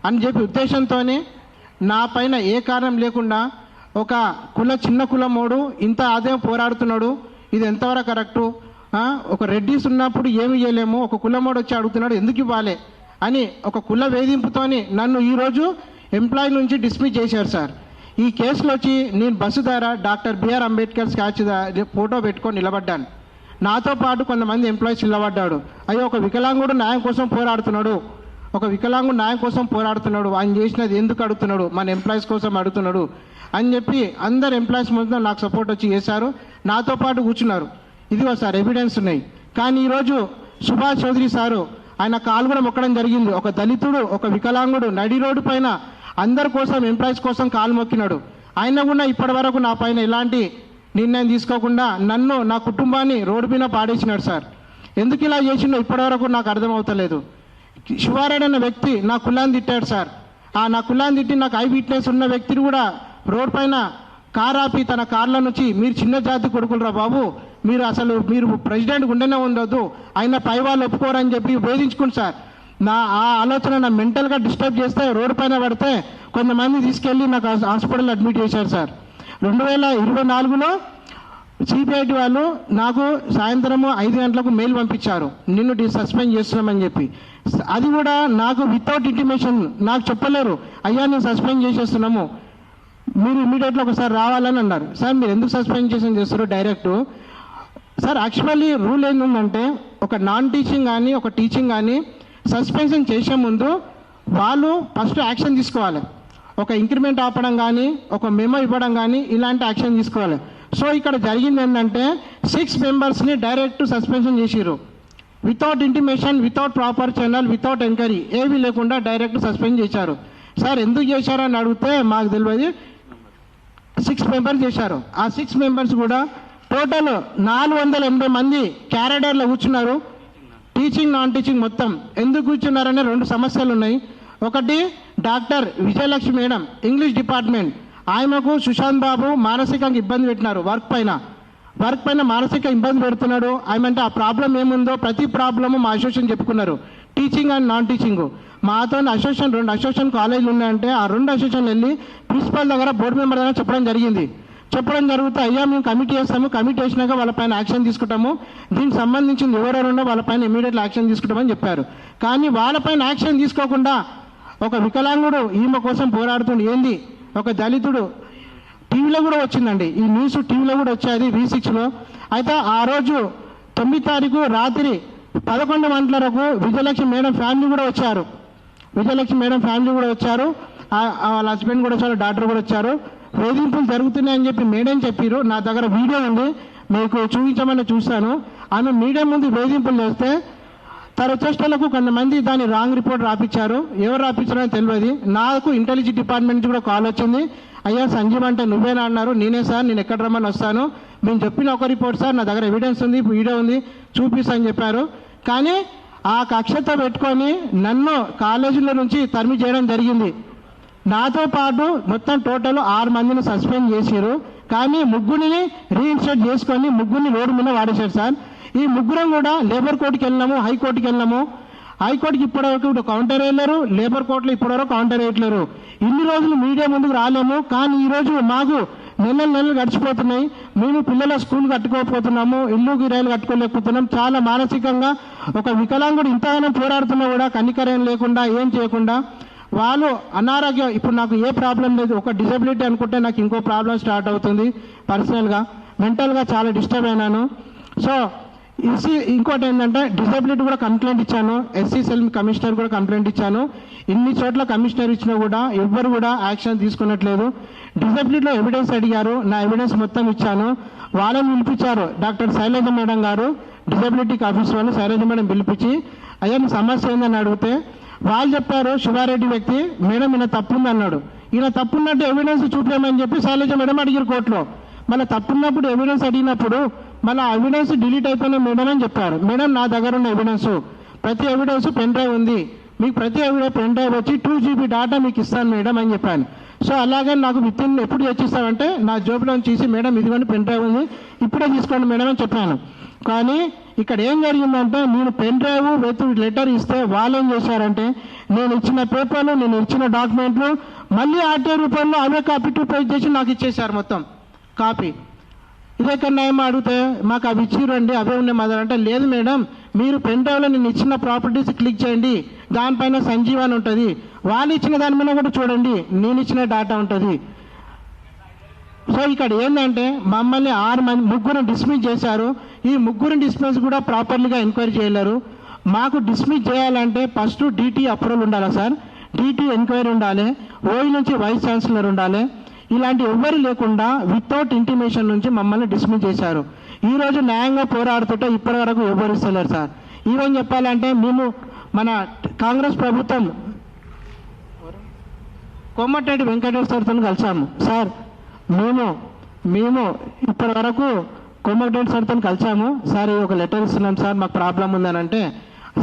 S2: అని చెప్పి ఉద్దేశంతోనే నా పైన ఏ కారణం లేకుండా ఒక చిన్న కులమోడు ఇంత ఆదాయం పోరాడుతున్నాడు, ఇది ఎంతవరకు కరెక్టు, ఒక రెడ్డిస్ ఉన్నప్పుడు ఏమి చేయలేము, ఒక కులమోడు వచ్చి అడుగుతున్నాడు ఎందుకు ఇవ్వాలి అని ఒక కుల వేధింపుతోని నన్ను ఈరోజు ఎంప్లాయీ నుంచి డిస్మిస్ చేశారు సార్. ఈ కేసులో వచ్చి నేను బస్సు ద్వారా doctor BR Ambedkar statue photo పెట్టుకొని నిలబడ్డాను, నాతో పాటు కొంతమంది ఎంప్లాయీస్ నిలబడ్డాడు. అయ్యో ఒక వికలాంగుడు న్యాయం కోసం పోరాడుతున్నాడు, ఒక వికలాంగుడు న్యాయం కోసం పోరాడుతున్నాడు, ఆయన చేసినది ఎందుకు అడుగుతున్నాడు, మన ఎంప్లాయీస్ కోసం అడుగుతున్నాడు అని చెప్పి అందరు ఎంప్లాయీస్ మొత్తం నాకు సపోర్ట్ వచ్చి చేశారు, నాతో పాటు కూర్చున్నారు. ఇదిగో సార్ ఎవిడెన్స్ ఉన్నాయి. కానీ ఈరోజు సుభాష్ చౌదరి సారు ఆయన కాలు కూడా మొక్కడం జరిగింది. ఒక దళితుడు ఒక వికలాంగుడు నడి రోడ్డు పైన అందరి కోసం ఎంప్లాయీస్ కోసం కాలు మొక్కినాడు. ఆయన కూడా ఇప్పటి వరకు నా పైన ఎలాంటి నిర్ణయం తీసుకోకుండా నన్ను నా కుటుంబాన్ని రోడ్డు మీద పాడేసినాడు సార్. ఎందుకు ఇలా చేసిండో ఇప్పటివరకు నాకు అర్థమవుతలేదు. శివారెడ్డి అన్న వ్యక్తి నా కులాన్ని తిట్టాడు సార్. నా కులాన్ని తిట్టి నాకు ఐ విట్నెస్ ఉన్న వ్యక్తిని కూడా రోడ్ పైన కార్ ఆపి తన కార్ల నుంచి మీరు చిన్న జాతి కొడుకులరా బాబు, మీరు ప్రెసిడెంట్ గుండెనే ఉండొద్దు, ఆయన పై వాళ్ళు ఒప్పుకోరని చెప్పి వేధించుకుంది సార్. ఆ ఆలోచన నా మెంటల్గా డిస్టర్బ్ చేస్తే రోడ్డు పైన పడితే కొంతమంది తీసుకెళ్ళి నాకు హాస్పిటల్ అడ్మిట్ చేశారు సార్. 2024లో సిపిఐటి వాళ్ళు నాకు సాయంత్రం 5 గంటలకు మెయిల్ పంపించారు, నిన్ను సస్పెండ్ చేస్తున్నామని చెప్పి. అది కూడా నాకు వితౌట్ ఇంటిమేషన్, నాకు చెప్పలేరు, అయ్యా నేను సస్పెండ్ చేసేస్తున్నాము, మీరు ఇమీడియట్గా ఒకసారి రావాలని అన్నారు. సార్ మీరు ఎందుకు సస్పెన్షన్ చేస్తారు డైరెక్ట్ సార్? యాక్చువల్లీ రూల్ ఏంటంటే ఒక నాన్ టీచింగ్ కానీ ఒక టీచింగ్ కానీ సస్పెన్షన్ చేసే ముందు వాళ్ళు ఫస్ట్ యాక్షన్ తీసుకోవాలి. ఒక ఇంక్రిమెంట్ ఆపడం కానీ ఒక మెమో ఇవ్వడం కానీ ఇలాంటి యాక్షన్ తీసుకోవాలి. సో ఇక్కడ జరిగింది ఏంటంటే 6 మెంబర్స్ని డైరెక్ట్ సస్పెన్షన్ చేసిరు, without intimation, without proper channel, without enquiry, ఏవి లేకుండా డైరెక్ట్ సస్పెండ్ చేశారు. సార్ ఎందుకు చేశారని అడిగితే మాకు తెలియదు. 6 మెంబర్స్ చేశారు. ఆ 6 మెంబర్స్ కూడా టోటల్ 480 మంది క్యారిడర్లో కూర్చున్నారు. టీచింగ్ నాన్ టీచింగ్ మొత్తం ఎందుకు కూర్చున్నారనే 2 సమస్యలు ఉన్నాయి. ఒకటి doctor Vijayalakshmi madam English department, ఆయనకు సుశాంత్ బాబు మానసికంగా ఇబ్బంది పెట్టినారు, వర్క్ పైన మానసిక ఇబ్బంది పెడుతున్నాడు. ఆయనంటే ఆ ప్రాబ్లం ఏముందో ప్రతి ప్రాబ్లము మా అసోసియేషన్ చెప్పుకున్నారు, టీచింగ్ అండ్ నాన్ టీచింగ్. మాతో అసోసియేషన్ 2 అసోసియేషన్ కాలేజీలు ఉన్నాయంటే ఆ 2 అసోసియేషన్ వెళ్ళి ప్రిన్సిపల్ దగ్గర బోర్డు మెంబర్ దగ్గర చెప్పడం జరిగితే అయ్యా మేము కమిటీ వేస్తాము, కమిటీ వేసినాక వాళ్ళపైన యాక్షన్ తీసుకుంటాము, దీనికి సంబంధించింది ఎవరెవరున్నా వాళ్ళపైన ఇమీడియట్లీ యాక్షన్ తీసుకుంటామని చెప్పారు. కానీ వాళ్ళపైన యాక్షన్ తీసుకోకుండా ఒక వికలాంగుడు ఈమె కోసం పోరాడుతుండే ఏంది, ఒక దళితుడు టీవీలో కూడా వచ్చిందండి, ఈ న్యూస్ టీవీలో కూడా వచ్చేది V6లో. అయితే ఆ రోజు 9 తారీఖు రాత్రి 11 గంటల వరకు విజయలక్ష్మి మేడం ఫ్యామిలీ కూడా వచ్చారు, వాళ్ళ హస్బెండ్ కూడా వచ్చారు, డాక్టర్ కూడా వచ్చారు. వేధింపులు జరుగుతున్నాయని చెప్పి మేడం చెప్పారు. నా దగ్గర వీడియో ఉంది, మీకు చూపించమని చూశాను. ఆమె మీడియా ముందు వేధింపులు చేస్తే తన చేష్టలకు కొంతమంది దాన్ని రాంగ్ రిపోర్ట్ రాపించారు. ఎవరు రాపించారో తెలియదు. నాకు ఇంటెలిజెన్స్ డిపార్ట్మెంట్ నుంచి కూడా కాల్ వచ్చింది, అయ్యా సంజీవ్ అంటే నువ్వేనా అన్నారు. నేనే సార్, నేను ఎక్కడ రమ్మని వస్తాను, మేము చెప్పిన ఒక రిపోర్ట్ సార్, నా దగ్గర ఎవిడెన్స్ ఉంది, వీడియో ఉంది, చూపిస్తా అని చెప్పారు. కానీ ఆ కక్షతో పెట్టుకొని నన్ను కాలేజీలో నుంచి తరిమి చేయడం జరిగింది. నాతో పాటు మొత్తం టోటల్ 6 మందిని సస్పెండ్ చేశారు. కానీ 3 రీఇన్స్టేట్ చేసుకొని 3 రోడ్డు మీద వాడేశారు సార్. ఈ 3 కూడా లేబర్ కోర్టుకి వెళ్ళినాము, హైకోర్టుకి వెళ్ళినాము.
S3: హైకోర్టుకి ఇప్పటివరకు కౌంటర్ వేయలేరు, లేబర్ కోర్టులో ఇప్పటివరకు కౌంటర్ వేయట్లేరు. ఇన్ని రోజులు మీడియా ముందుకు రాలేము, కానీ ఈరోజు మాకు నెలలు గడిచిపోతున్నాయి. మేము పిల్లల స్కూల్ కట్టుకోకపోతున్నాము, ఇల్లు గిరాయిలు కట్టుకోలేకపోతున్నాం. చాలా మానసికంగా ఒక వికలాంగుడు ఇంతగానో పోరాడుతున్నా కూడా కనికరం లేకుండా ఏం చేయకుండా వాళ్ళు అనారోగ్యం. ఇప్పుడు నాకు ఏ ప్రాబ్లం లేదు, ఒక డిజబిలిటీ అనుకుంటే నాకు ఇంకో ప్రాబ్లం స్టార్ట్ అవుతుంది. పర్సనల్గా మెంటల్గా చాలా డిస్టర్బ్ అయినాను. సో ఇంకోటి ఏంటంటే డిజబిలిటీ కూడా కంప్లైంట్ ఇచ్చాను, ఎస్సీ సెల్ కమిషనర్ కూడా కంప్లైంట్ ఇచ్చాను. ఇన్ని చోట్ల కమిషనర్ ఇచ్చినా కూడా ఎవ్వరు కూడా యాక్షన్ తీసుకున్నట్లేదు. డిజబిలిటీలో ఎవిడెన్స్ అడిగారు, నా ఎవిడెన్స్ మొత్తం ఇచ్చాను. వాళ్ళని పిలిపించారు, డాక్టర్ శైలజ మేడం గారు డిజబిలిటీ ఆఫీస్ వాళ్ళు శైలజ మేడం పిలిపించి అయ్యా మీ సమస్య ఏందని అడిగితే వాళ్ళు చెప్పారు, శివారెడ్డి వ్యక్తి మేడం ఈయన తప్పుంది అన్నాడు. ఈయన తప్పున్నట్టు ఎవిడెన్స్ చూపించమని చెప్పి శైలజ మేడం అడిగారు కోర్టులో. మళ్ళీ తప్పున్నప్పుడు ఎవిడెన్స్ అడిగినప్పుడు మళ్ళీ ఎవిడెన్స్ డిలీట్ అయిపోయిన మేడం అని చెప్పారు. మేడం నా దగ్గర ఉన్న ఎవిడెన్స్ ప్రతి ఎవిడెన్స్ పెన్ డ్రైవ్ ఉంది, మీకు ప్రతి పెన్ డ్రైవ్ వచ్చి 2 GB డేటా మీకు ఇస్తాను మేడం అని చెప్పాను. సో అలాగే నాకు విత్ ఎప్పుడు తెచ్చిస్తామంటే నా జోబులో తీసి మేడం ఇదిగోండి పెన్ డ్రైవ్ ఉంది ఇప్పుడే తీసుకోండి మేడం అని చెప్పాను. కానీ ఇక్కడ ఏం జరిగిందంటే నేను పెన్ డ్రైవ్ విత్ లెటర్ ఇస్తే వాళ్ళు ఏం చేశారంటే నేను ఇచ్చిన పేపర్లు, నేను ఇచ్చిన డాక్యుమెంట్లు మళ్ళీ ఆర్టీఐ రూపంలో అవే కాపీ 2 పేజ్ చేసి నాకు ఇచ్చేశారు మొత్తం కాపీ. ఇదేకన్నా ఏమో అడిగితే మాకు అవి ఇచ్చిరండి అవే ఉన్నాయి మదర్ అంటే, లేదు మేడం మీరు పెన్ డ్రైవ్లో నేను ఇచ్చిన ప్రాపర్టీస్ క్లిక్ చేయండి, దానిపైన సంజీవ్ అని ఉంటుంది, వాళ్ళు ఇచ్చిన దాని మీద కూడా చూడండి నేను ఇచ్చిన డేటా ఉంటుంది. సో ఇక్కడ ఏంటంటే మమ్మల్ని 6 డిస్మిస్ చేశారు. ఈ 3 డిస్మిస్ కూడా ప్రాపర్లీగా ఎంక్వైరీ చేయలేరు. మాకు డిస్మిస్ చేయాలంటే ఫస్ట్ DT అప్రూవల్ ఉండాలి సార్, DT ఎంక్వైరీ ఉండాలి, ఓయి నుంచి వైస్ ఛాన్సలర్ ఉండాలి. ఇలాంటి ఎవ్వరు లేకుండా వితౌట్ ఇంటిమేషన్ నుంచి మమ్మల్ని డిస్మిస్ చేశారు. ఈరోజు న్యాయంగా పోరాడుతుంటే ఇప్పటి వరకు ఎవరు ఇస్తలేరు సార్. ఈవెన్ చెప్పాలంటే మేము మన కాంగ్రెస్ ప్రభుత్వం కోమటిరెడ్డి వెంకటేశ్వరతో కలిసాము సార్. మేము ఇప్పటి వరకు కోమటిరెడ్డి సార్తో కలిసాము. సార్ ఒక లెటర్ ఇస్తున్నాం సార్ మాకు ప్రాబ్లం ఉందని అంటే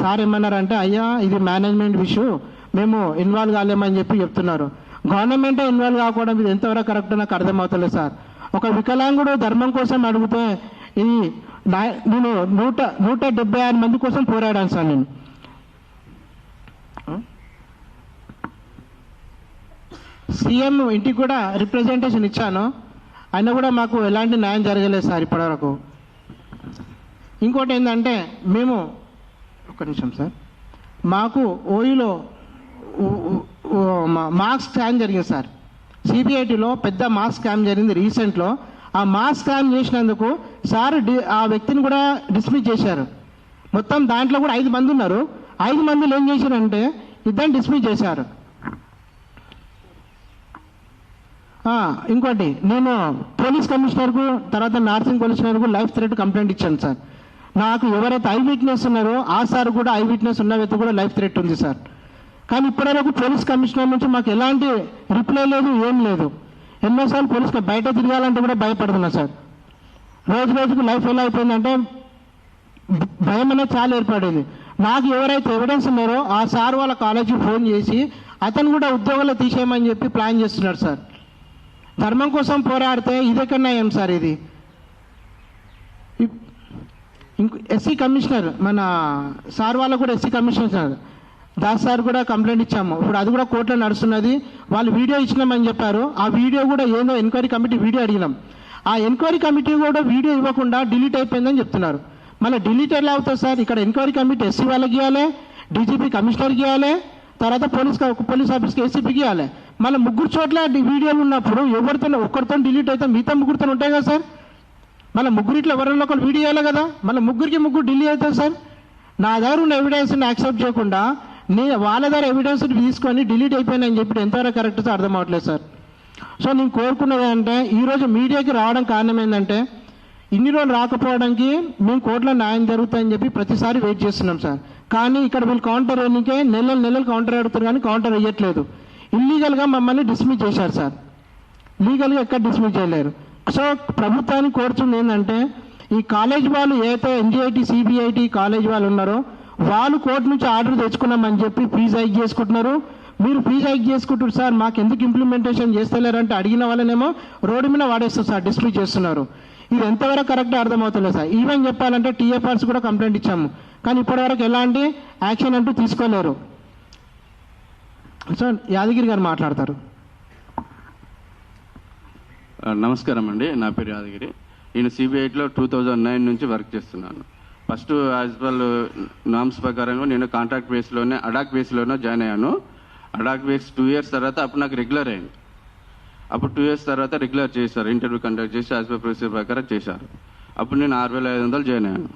S3: సార్ ఏమన్నారంటే అయ్యా ఇది మేనేజ్మెంట్ ఇష్యూ మేము ఇన్వాల్వ్ కాలేమని చెప్పి చెప్తున్నారు. గవర్నమెంటే ఇన్వాల్వ్ కాకపోవడం ఇది ఎంతవరకు కరెక్ట్ నాకు అర్థమవుతలేదు సార్. ఒక వికలాంగుడు ధర్మం కోసం అడిగితే ఇది నేను 176 మంది కోసం పోరాడాను సార్. నేను సీఎం ఇంటికి కూడా రిప్రజెంటేషన్ ఇచ్చాను, అయినా కూడా మాకు ఎలాంటి న్యాయం జరగలేదు సార్ ఇప్పటివరకు. ఇంకోటి ఏంటంటే మేము ఒక్క నిమిషం సార్, మాకు ఓయిలో మార్క్స్ స్కామ్ జరిగింది సార్. సిబిఐటీలో పెద్ద మార్క్స్ స్కామ్ జరిగింది రీసెంట్లో. ఆ మార్క్స్ స్కామ్ చేసినందుకు సార్ ఆ వ్యక్తిని కూడా డిస్మిస్ చేశారు. మొత్తం దాంట్లో కూడా 5 మంది ఉన్నారు. 5 మందిలో ఏం చేశారంటే ఇద్దరిని డిస్మిస్ చేశారు. ఇంకోటి నేను పోలీస్ కమిషనర్కు తర్వాత నార్సింగ్ కమిషనర్కు లైఫ్ థ్రెట్ కంప్లైంట్ ఇచ్చాను సార్. నాకు ఎవరైతే ఐ విట్నెస్ ఉన్నారో ఆ సార్ కూడా ఐ విట్నెస్ ఉన్న వ్యక్తి కూడా లైఫ్ థ్రెట్ ఉంది సార్. కానీ ఇప్పటివరకు పోలీస్ కమిషనర్ నుంచి మాకు ఎలాంటి రిప్లై లేదు, ఏం లేదు. ఎన్నోసార్లు పోలీస్ బయట తిరగాలంటే కూడా భయపడుతున్నా సార్. రోజుకు లైఫ్ ఎలా అయిపోయిందంటే భయం అనేది చాలా ఏర్పడింది. నాకు ఎవరైతే ఎవిడెన్స్ ఉన్నారో ఆ సార్ వాళ్ళ కాలేజీకి ఫోన్ చేసి అతను కూడా ఉద్యోగాలు తీసేయమని చెప్పి ప్లాన్ చేస్తున్నారు సార్. ధర్మం కోసం పోరాడితే ఇదేకన్నా ఏం సార్ ఇది. ఎస్సీ కమిషనర్ మన సార్ వాళ్ళకు కూడా ఎస్సీ కమిషనర్ దాస్ సార్ కూడా కంప్లైంట్ ఇచ్చాము. ఇప్పుడు అది కూడా కోర్టులో నడుస్తున్నది. వాళ్ళు వీడియో ఇచ్చినామని చెప్పారు. ఆ వీడియో కూడా ఏదో ఎంక్వైరీ కమిటీ వీడియో అడిగినాం. ఆ ఎంక్వైరీ కమిటీ కూడా వీడియో ఇవ్వకుండా డిలీట్ అయిపోయిందని చెప్తున్నారు. మళ్ళీ డిలీట్ ఎలా అవుతుంది సార్? ఇక్కడ ఎంక్వైరీ కమిటీ ఎస్సీ వాళ్ళకి ఇవ్వాలి, డీజీపీ కమిషనర్కి ఇవ్వాలి, తర్వాత పోలీస్ ఆఫీస్కి ఏసీపీకి ఇవ్వాలి. మళ్ళీ 3 చోట్ల వీడియోలు ఉన్నప్పుడు ఒక్కరితో డిలీట్ అయితే మిగతా 3 ఉంటాయి కదా సార్. మళ్ళీ 3 ఇట్లా ఎవరైనా ఒకరు వీడియో ఇవ్వాలి కదా. మళ్ళీ 3 డిలీట్ అవుతుంది సార్. నా దగ్గర ఉన్న ఎవిడెన్స్ని యాక్సెప్ట్ చేయకుండా వాళ్ళ దగ్గర ఎవిడెన్స్ తీసుకొని డిలీట్ అయిపోయిందని చెప్పి ఎంతవరకు కరెక్ట్ అర్థం అవ్వట్లేదు సార్. సో నేను కోరుకున్నది అంటే ఈరోజు మీడియాకి రావడం కారణం ఏంటంటే ఇన్ని రోజులు రాకపోవడానికి మేము కోర్టులో న్యాయం జరుగుతాయని చెప్పి ప్రతిసారి వెయిట్ చేస్తున్నాం సార్. కానీ ఇక్కడ వీళ్ళు కౌంటర్ ఎన్నికే నెలలు కౌంటర్ అడుగుతారు కానీ కౌంటర్ వేయట్లేదు. ఇల్లీగల్గా మమ్మల్ని డిస్మిస్ చేశారు సార్. లీగల్గా ఎక్కడ డిస్మిస్ చేయలేరు. సో ప్రభుత్వానికి కోరుతుంది ఏంటంటే ఈ కాలేజ్ వాళ్ళు ఏదైతే ఎన్జిఐటి సిబిఐటి కాలేజ్ వాళ్ళు ఉన్నారో వాళ్ళు కోర్టు నుంచి ఆర్డర్ తెచ్చుకున్నామని చెప్పి ఫీజు హైక్ చేసుకుంటున్నారు. మీరు ఫీజు హైక్ చేసుకుంటారు సార్, మాకు ఎందుకు ఇంప్లిమెంటేషన్ చేస్తలేరంటే అడిగిన వాళ్ళనేమో రోడ్డు మీద వాడేస్తారు సార్, డిస్మిస్ చేస్తున్నారు. ఇది ఎంతవరకు కరెక్ట్ అర్థమవుతలేదు సార్. ఈవెన్ చెప్పాలంటే టీఎఫ్ఆర్స్ కూడా కంప్లైంట్ ఇచ్చాము కానీ ఇప్పటివరకు ఎలాంటి యాక్షన్ అంటూ తీసుకోలేరు. సో యాదగిరి గారు మాట్లాడతారు.
S4: నమస్కారం అండి, నా పేరు యాదగిరి. నేను సిబిఐలో 2009 నుంచి వర్క్ చేస్తున్నాను. ఫస్ట్ యాజ్ పర్ నామ్స్ ప్రకారంగా నేను కాంట్రాక్ట్ బేస్లోనే అడాక్ బేస్లోనే జాయిన్ అయ్యాను. అడాక్ బేస్ 2 years తర్వాత అప్పుడు నాకు రెగ్యులర్ అయింది. అప్పుడు 2 years తర్వాత రెగ్యులర్ చేశారు, ఇంటర్వ్యూ కండక్ట్ చేసి యాజ్ పర్ ప్రొసీజర్ ప్రకారం చేశారు. అప్పుడు నేను 6500 జాయిన్ అయ్యాను.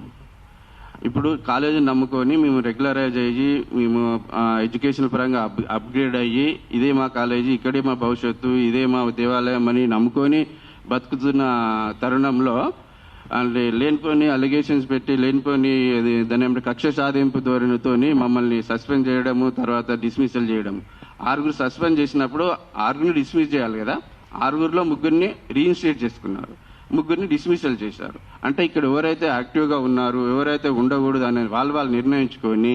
S4: ఇప్పుడు కాలేజీని నమ్ముకొని మేము రెగ్యులరైజ్ అయ్యి మేము ఎడ్యుకేషన్ పరంగా అప్గ్రేడ్ అయ్యి ఇదే మా కాలేజీ, ఇక్కడే మా భవిష్యత్తు, ఇదే మా దేవాలయం అని నమ్ముకొని బతుకుతున్న తరుణంలో లేనిపోని అలిగేషన్స్ పెట్టి లేనిపోని దాని కక్ష సాధింపు ధోరణితో మమ్మల్ని సస్పెండ్ చేయడము, తర్వాత డిస్మిసల్ చేయడం. 6 సస్పెండ్ చేసినప్పుడు 6 డిస్మిస్ చేయాలి కదా, 6లో 3 రీఇన్స్టేట్ చేసుకున్నారు, 3 డిస్మిసల్ చేశారు. అంటే ఇక్కడ ఎవరైతే యాక్టివ్గా ఉన్నారు, ఎవరైతే ఉండకూడదు అని వాళ్ళు నిర్ణయించుకొని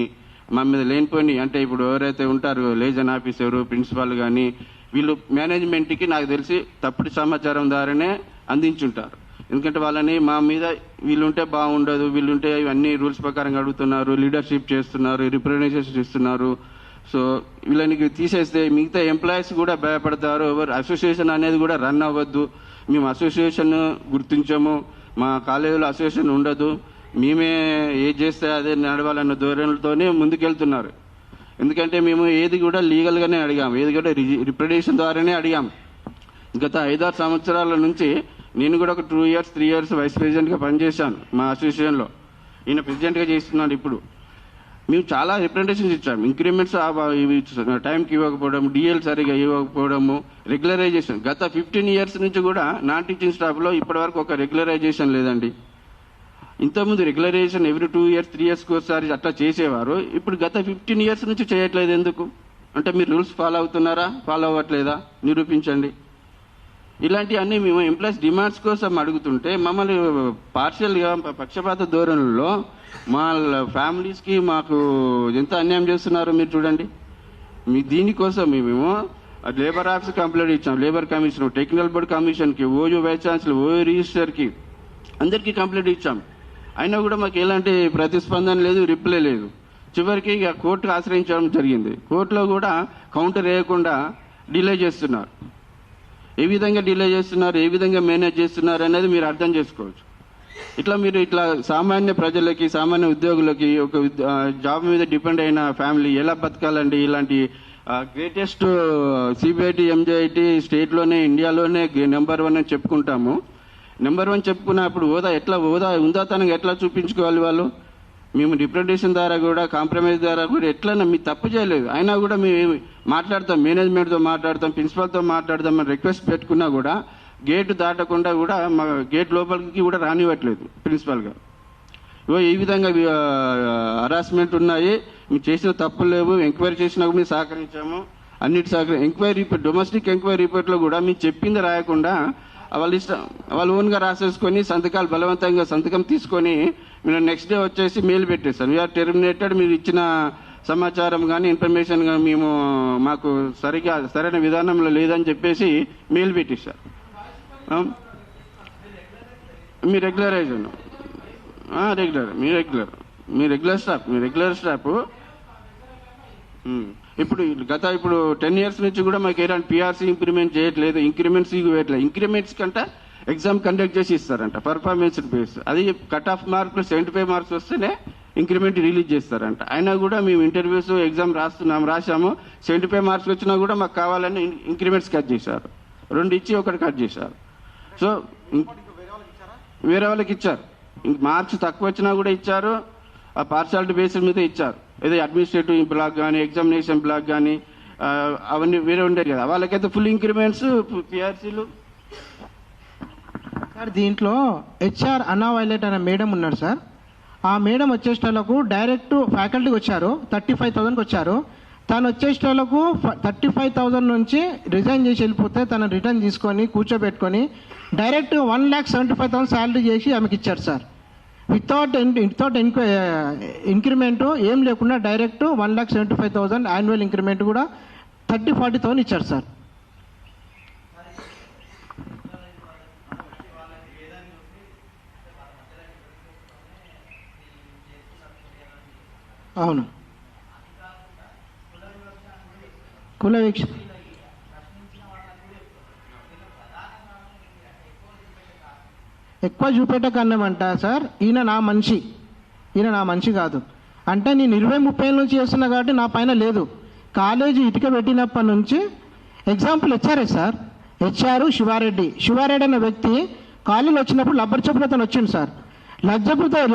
S4: మా మీద లేనిపోని, అంటే ఇప్పుడు ఎవరైతే ఉంటారో లేజన్ ఆఫీసరు, ప్రిన్సిపాల్ కానీ వీళ్ళు మేనేజ్మెంట్కి నాకు తెలిసి తప్పుడు సమాచారం ద్వారానే అందించుంటారు. ఎందుకంటే వాళ్ళని మా మీద వీళ్ళుంటే బాగుండదు, వీళ్ళుంటే ఇవన్నీ రూల్స్ ప్రకారం అడుగుతున్నారు, లీడర్షిప్ చేస్తున్నారు, రిప్రజెంటేషన్ ఇస్తున్నారు. సో వీళ్ళని తీసేస్తే మిగతా ఎంప్లాయీస్ కూడా భయపడతారు. ఎవరు అసోసియేషన్ అనేది కూడా రన్ అవ్వద్దు, మేము అసోసియేషన్ గుర్తించము, మా కాలేజీలో అసోసియేషన్ ఉండదు, మేమే ఏది చేస్తే అదే నడవాలన్న ధోరణితోనే ముందుకెళ్తున్నారు. ఎందుకంటే మేము ఏది కూడా లీగల్గానే అడిగాము, ఏది కూడా రిప్రజెంటేషన్ ద్వారానే అడిగాము. గత 5-6 సంవత్సరాల నుంచి నేను కూడా ఒక 2 years 3 years వైస్ ప్రెసిడెంట్గా పనిచేశాను మా అసోసియేషన్లో. ఈయన ప్రెసిడెంట్గా చేస్తున్నాడు. ఇప్పుడు మేము చాలా రిప్రజెంటేషన్స్ ఇచ్చాము. ఇంక్రిమెంట్స్ టైంకి ఇవ్వకపోవడం, డిఎల్ సరిగా ఇవ్వకపోవడము, రెగ్యులరైజేషన్ గత 15 years నుంచి కూడా నాన్ టీచింగ్ స్టాఫ్లో ఇప్పటివరకు ఒక రెగ్యులరైజేషన్ లేదండి. ఇంతకుముందు రెగ్యులరైజేషన్ ఎవ్రీ 2 years 3 years ఒకసారి అట్లా చేసేవారు. ఇప్పుడు గత 15 years నుంచి చేయట్లేదు. ఎందుకు అంటే మీరు రూల్స్ ఫాలో అవుతున్నారా, ఫాలో అవ్వట్లేదా నిరూపించండి. ఇలాంటివన్నీ మేము ఎంప్లాయీస్ డిమాండ్స్ కోసం అడుగుతుంటే మమ్మల్ని పార్షియల్గా పక్షపాత ధోరణుల్లో మా ఫ్యామిలీస్కి మాకు ఎంత అన్యాయం చేస్తున్నారో మీరు చూడండి. మీ దీనికోసం మేము లేబర్ ఆఫీస్ కంప్లైంట్ ఇచ్చాం, లేబర్ కమిషన్, టెక్నికల్ బోర్డ్ కమిషన్కి, ఓయూ వైస్ ఛాన్సలర్, ఓయూ రిజిస్టర్కి అందరికీ కంప్లైంట్ ఇచ్చాం. అయినా కూడా మాకు ఎలాంటి ప్రతిస్పందన లేదు, రిప్లై లేదు. చివరికి ఇక కోర్టుకు ఆశ్రయించడం జరిగింది. కోర్టులో కూడా కౌంటర్ వేయకుండా డిలే చేస్తున్నారు. ఏ విధంగా డిలే చేస్తున్నారు, ఏ విధంగా మేనేజ్ చేస్తున్నారు అనేది మీరు అర్థం చేసుకోవచ్చు. ఇట్లా సామాన్య ప్రజలకి, సామాన్య ఉద్యోగులకి, ఒక జాబ్ మీద డిపెండ్ అయిన ఫ్యామిలీ ఎలా బతకాలండి? ఇలాంటి గ్రేటెస్ట్ సిబిఐటి ఎంజేఐటి స్టేట్లోనే, ఇండియాలోనే నెంబర్ 1 అని చెప్పుకుంటాము. నెంబర్ 1 చెప్పుకున్నప్పుడు ఉందాతనంగా ఎట్లా చూపించుకోవాలి వాళ్ళు? మేము రిప్రజెంటేషన్ ద్వారా కూడా, కాంప్రమైజ్ ద్వారా కూడా ఎట్లన్నా మీ తప్పు చేయలేదు, అయినా కూడా మేము మాట్లాడతాం, మేనేజ్మెంట్తో మాట్లాడతాం, ప్రిన్సిపాల్తో మాట్లాడతాం అని రిక్వెస్ట్ పెట్టుకున్నా కూడా గేటు దాటకుండా కూడా మా గేట్ లోపలికి కూడా రానివ్వట్లేదు ప్రిన్సిపాల్ గారు. ఈ విధంగా హరాస్మెంట్ ఉన్నాయి, మీరు చేసిన తప్పులు లేవు, ఎంక్వైరీ చేసినా మేము సహకరించాము, అన్నిటి ఎంక్వైరీ రిపోర్ట్, డొమెస్టిక్ ఎంక్వైరీ రిపోర్ట్లో కూడా మీరు చెప్పింది రాయకుండా వాళ్ళు ఓన్గా రాసేసుకొని సంతకాలు బలవంతంగా సంతకం తీసుకొని మీరు నెక్స్ట్ డే వచ్చేసి మెయిల్ పెట్టేస్తాను, వీఆర్ టెర్మినేటెడ్, మీరు ఇచ్చిన సమాచారం కానీ ఇన్ఫర్మేషన్ కానీ మాకు సరైన విధానంలో లేదని చెప్పేసి మెయిల్ పెట్టేశారు. మీ రెగ్యులరైజేషన్ మీ రెగ్యులర్ స్టాఫ్ ఇప్పుడు 10 years నుంచి కూడా మాకు ఎలాంటి పిఆర్సీ ఇంప్లిమెంట్ చేయట్లేదు, ఇంక్రిమెంట్స్ ఇవ్వట్లేదు. ఇంక్రిమెంట్స్ కంటే ఎగ్జామ్ కండక్ట్ చేసి ఇస్తారంట పర్ఫార్మెన్స్ బేస్. అది కట్ ఆఫ్ మార్కులు 75 marks వస్తేనే ఇంక్రిమెంట్ రిలీజ్ చేస్తారంట. అయినా కూడా మేము ఇంటర్వ్యూస్ ఎగ్జామ్ రాసాము, 75 marks వచ్చినా కూడా మాకు కావాలని ఇంక్రిమెంట్స్ కట్ చేశారు. 2 ఇచ్చి 1 కట్ చేశారు. సో వేరే వాళ్ళకి ఇచ్చారు, మార్క్స్ తక్కువ వచ్చినా కూడా ఇచ్చారు, ఆ పార్షాలిటీ బేసిస్ మీద ఇచ్చారు. ఏదో అడ్మినిస్ట్రేటివ్ బ్లాక్ కానీ, ఎగ్జామినేషన్ బ్లాక్ కానీ అవన్నీ వేరే ఉండేది కదా, వాళ్ళకైతే ఫుల్ ఇంక్రిమెంట్స్, పిఆర్సీలు.
S2: సార్ దీంట్లో హెచ్ఆర్ అన్నా వైలెట్ అనే మేడం ఉన్నారు సార్. ఆ మేడం వచ్చేటోళ్ళకు డైరెక్ట్ ఫ్యాకల్టీకి వచ్చారు, 35,000కి వచ్చారు. తను వచ్చేటోళ్ళకు 35,000 నుంచి రిజైన్ చేసి వెళ్ళిపోతే తను రిటర్న్ తీసుకొని కూర్చోబెట్టుకొని డైరెక్ట్ 1,75,000 శాలరీ చేసి ఆమెకి ఇచ్చారు సార్. వితౌట్ ఇంక్రిమెంట్ ఏం లేకుండా డైరెక్ట్ 1,75,000 యాన్యువల్ ఇంక్రిమెంట్ కూడా 30,000-40,000 ఇచ్చారు సార్. అవును.
S3: కుల వీక్ష ఎక్కువ చూపెట్టకన్నామంట సార్, ఈయన నా మనిషి కాదు అంటే నేను 20-30 ఏళ్ళ నుంచి చేస్తున్నా కాబట్టి నా పైన లేదు. కాలేజీ ఇటుక పెట్టినప్పటి నుంచి ఎగ్జాంపుల్ హెచ్ఆర్ఏ సార్, శివారెడ్డి అనే వ్యక్తి కాలేజీలో వచ్చినప్పుడు లబ్బర్ చెప్పులతో వచ్చింది సార్.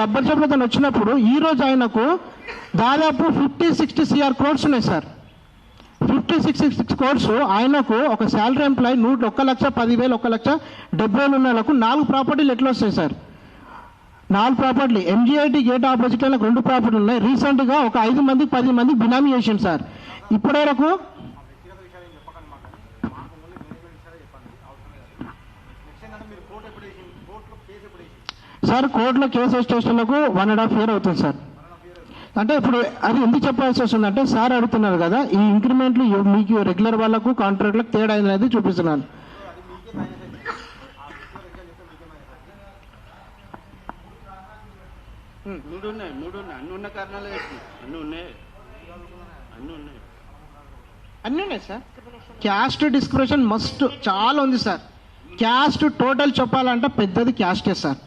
S3: లబ్బర్ చెప్పులతో వచ్చినప్పుడు ఈరోజు ఆయనకు దాదాపు 50-60 CR క్రోడ్స్ ఉన్నాయి సార్. 50-60 క్రోడ్స్ ఆయనకు ఒక శాలరీ ఎంప్లాయీ 1,10,000 1,70,000 ఉన్న వాళ్ళకు 4 ప్రాపర్టీలు ఎట్లా వస్తాయి సార్? 4 ప్రాపర్టీలు. MGIT గేట్ ఆపోజిట్ నాకు 2 ప్రాపర్టీలు ఉన్నాయి. రీసెంట్గా ఒక 5 మందికి 10 మందికి బినామీ చేసింది సార్. ఇప్పటి వరకు సార్ కోర్టులో కేసు స్టేషన్లకు 1.5 year అవుతుంది సార్. అంటే ఇప్పుడు అది ఎందుకు చెప్పాల్సి వస్తుందంటే సార్ అడుగుతున్నారు కదా, ఈ ఇంక్రిమెంట్లు మీకు రెగ్యులర్ వాళ్ళకు కాంట్రాక్ట్లకు తేడా అనేది చూపిస్తున్నాను. అన్నీ ఉన్నాయి సార్. క్యాస్ట్ డిస్క్రిమినేషన్ మస్ట్ చాలా ఉంది సార్. క్యాస్ట్ టోటల్ చెప్పాలంటే పెద్దది క్యాస్టే సార్.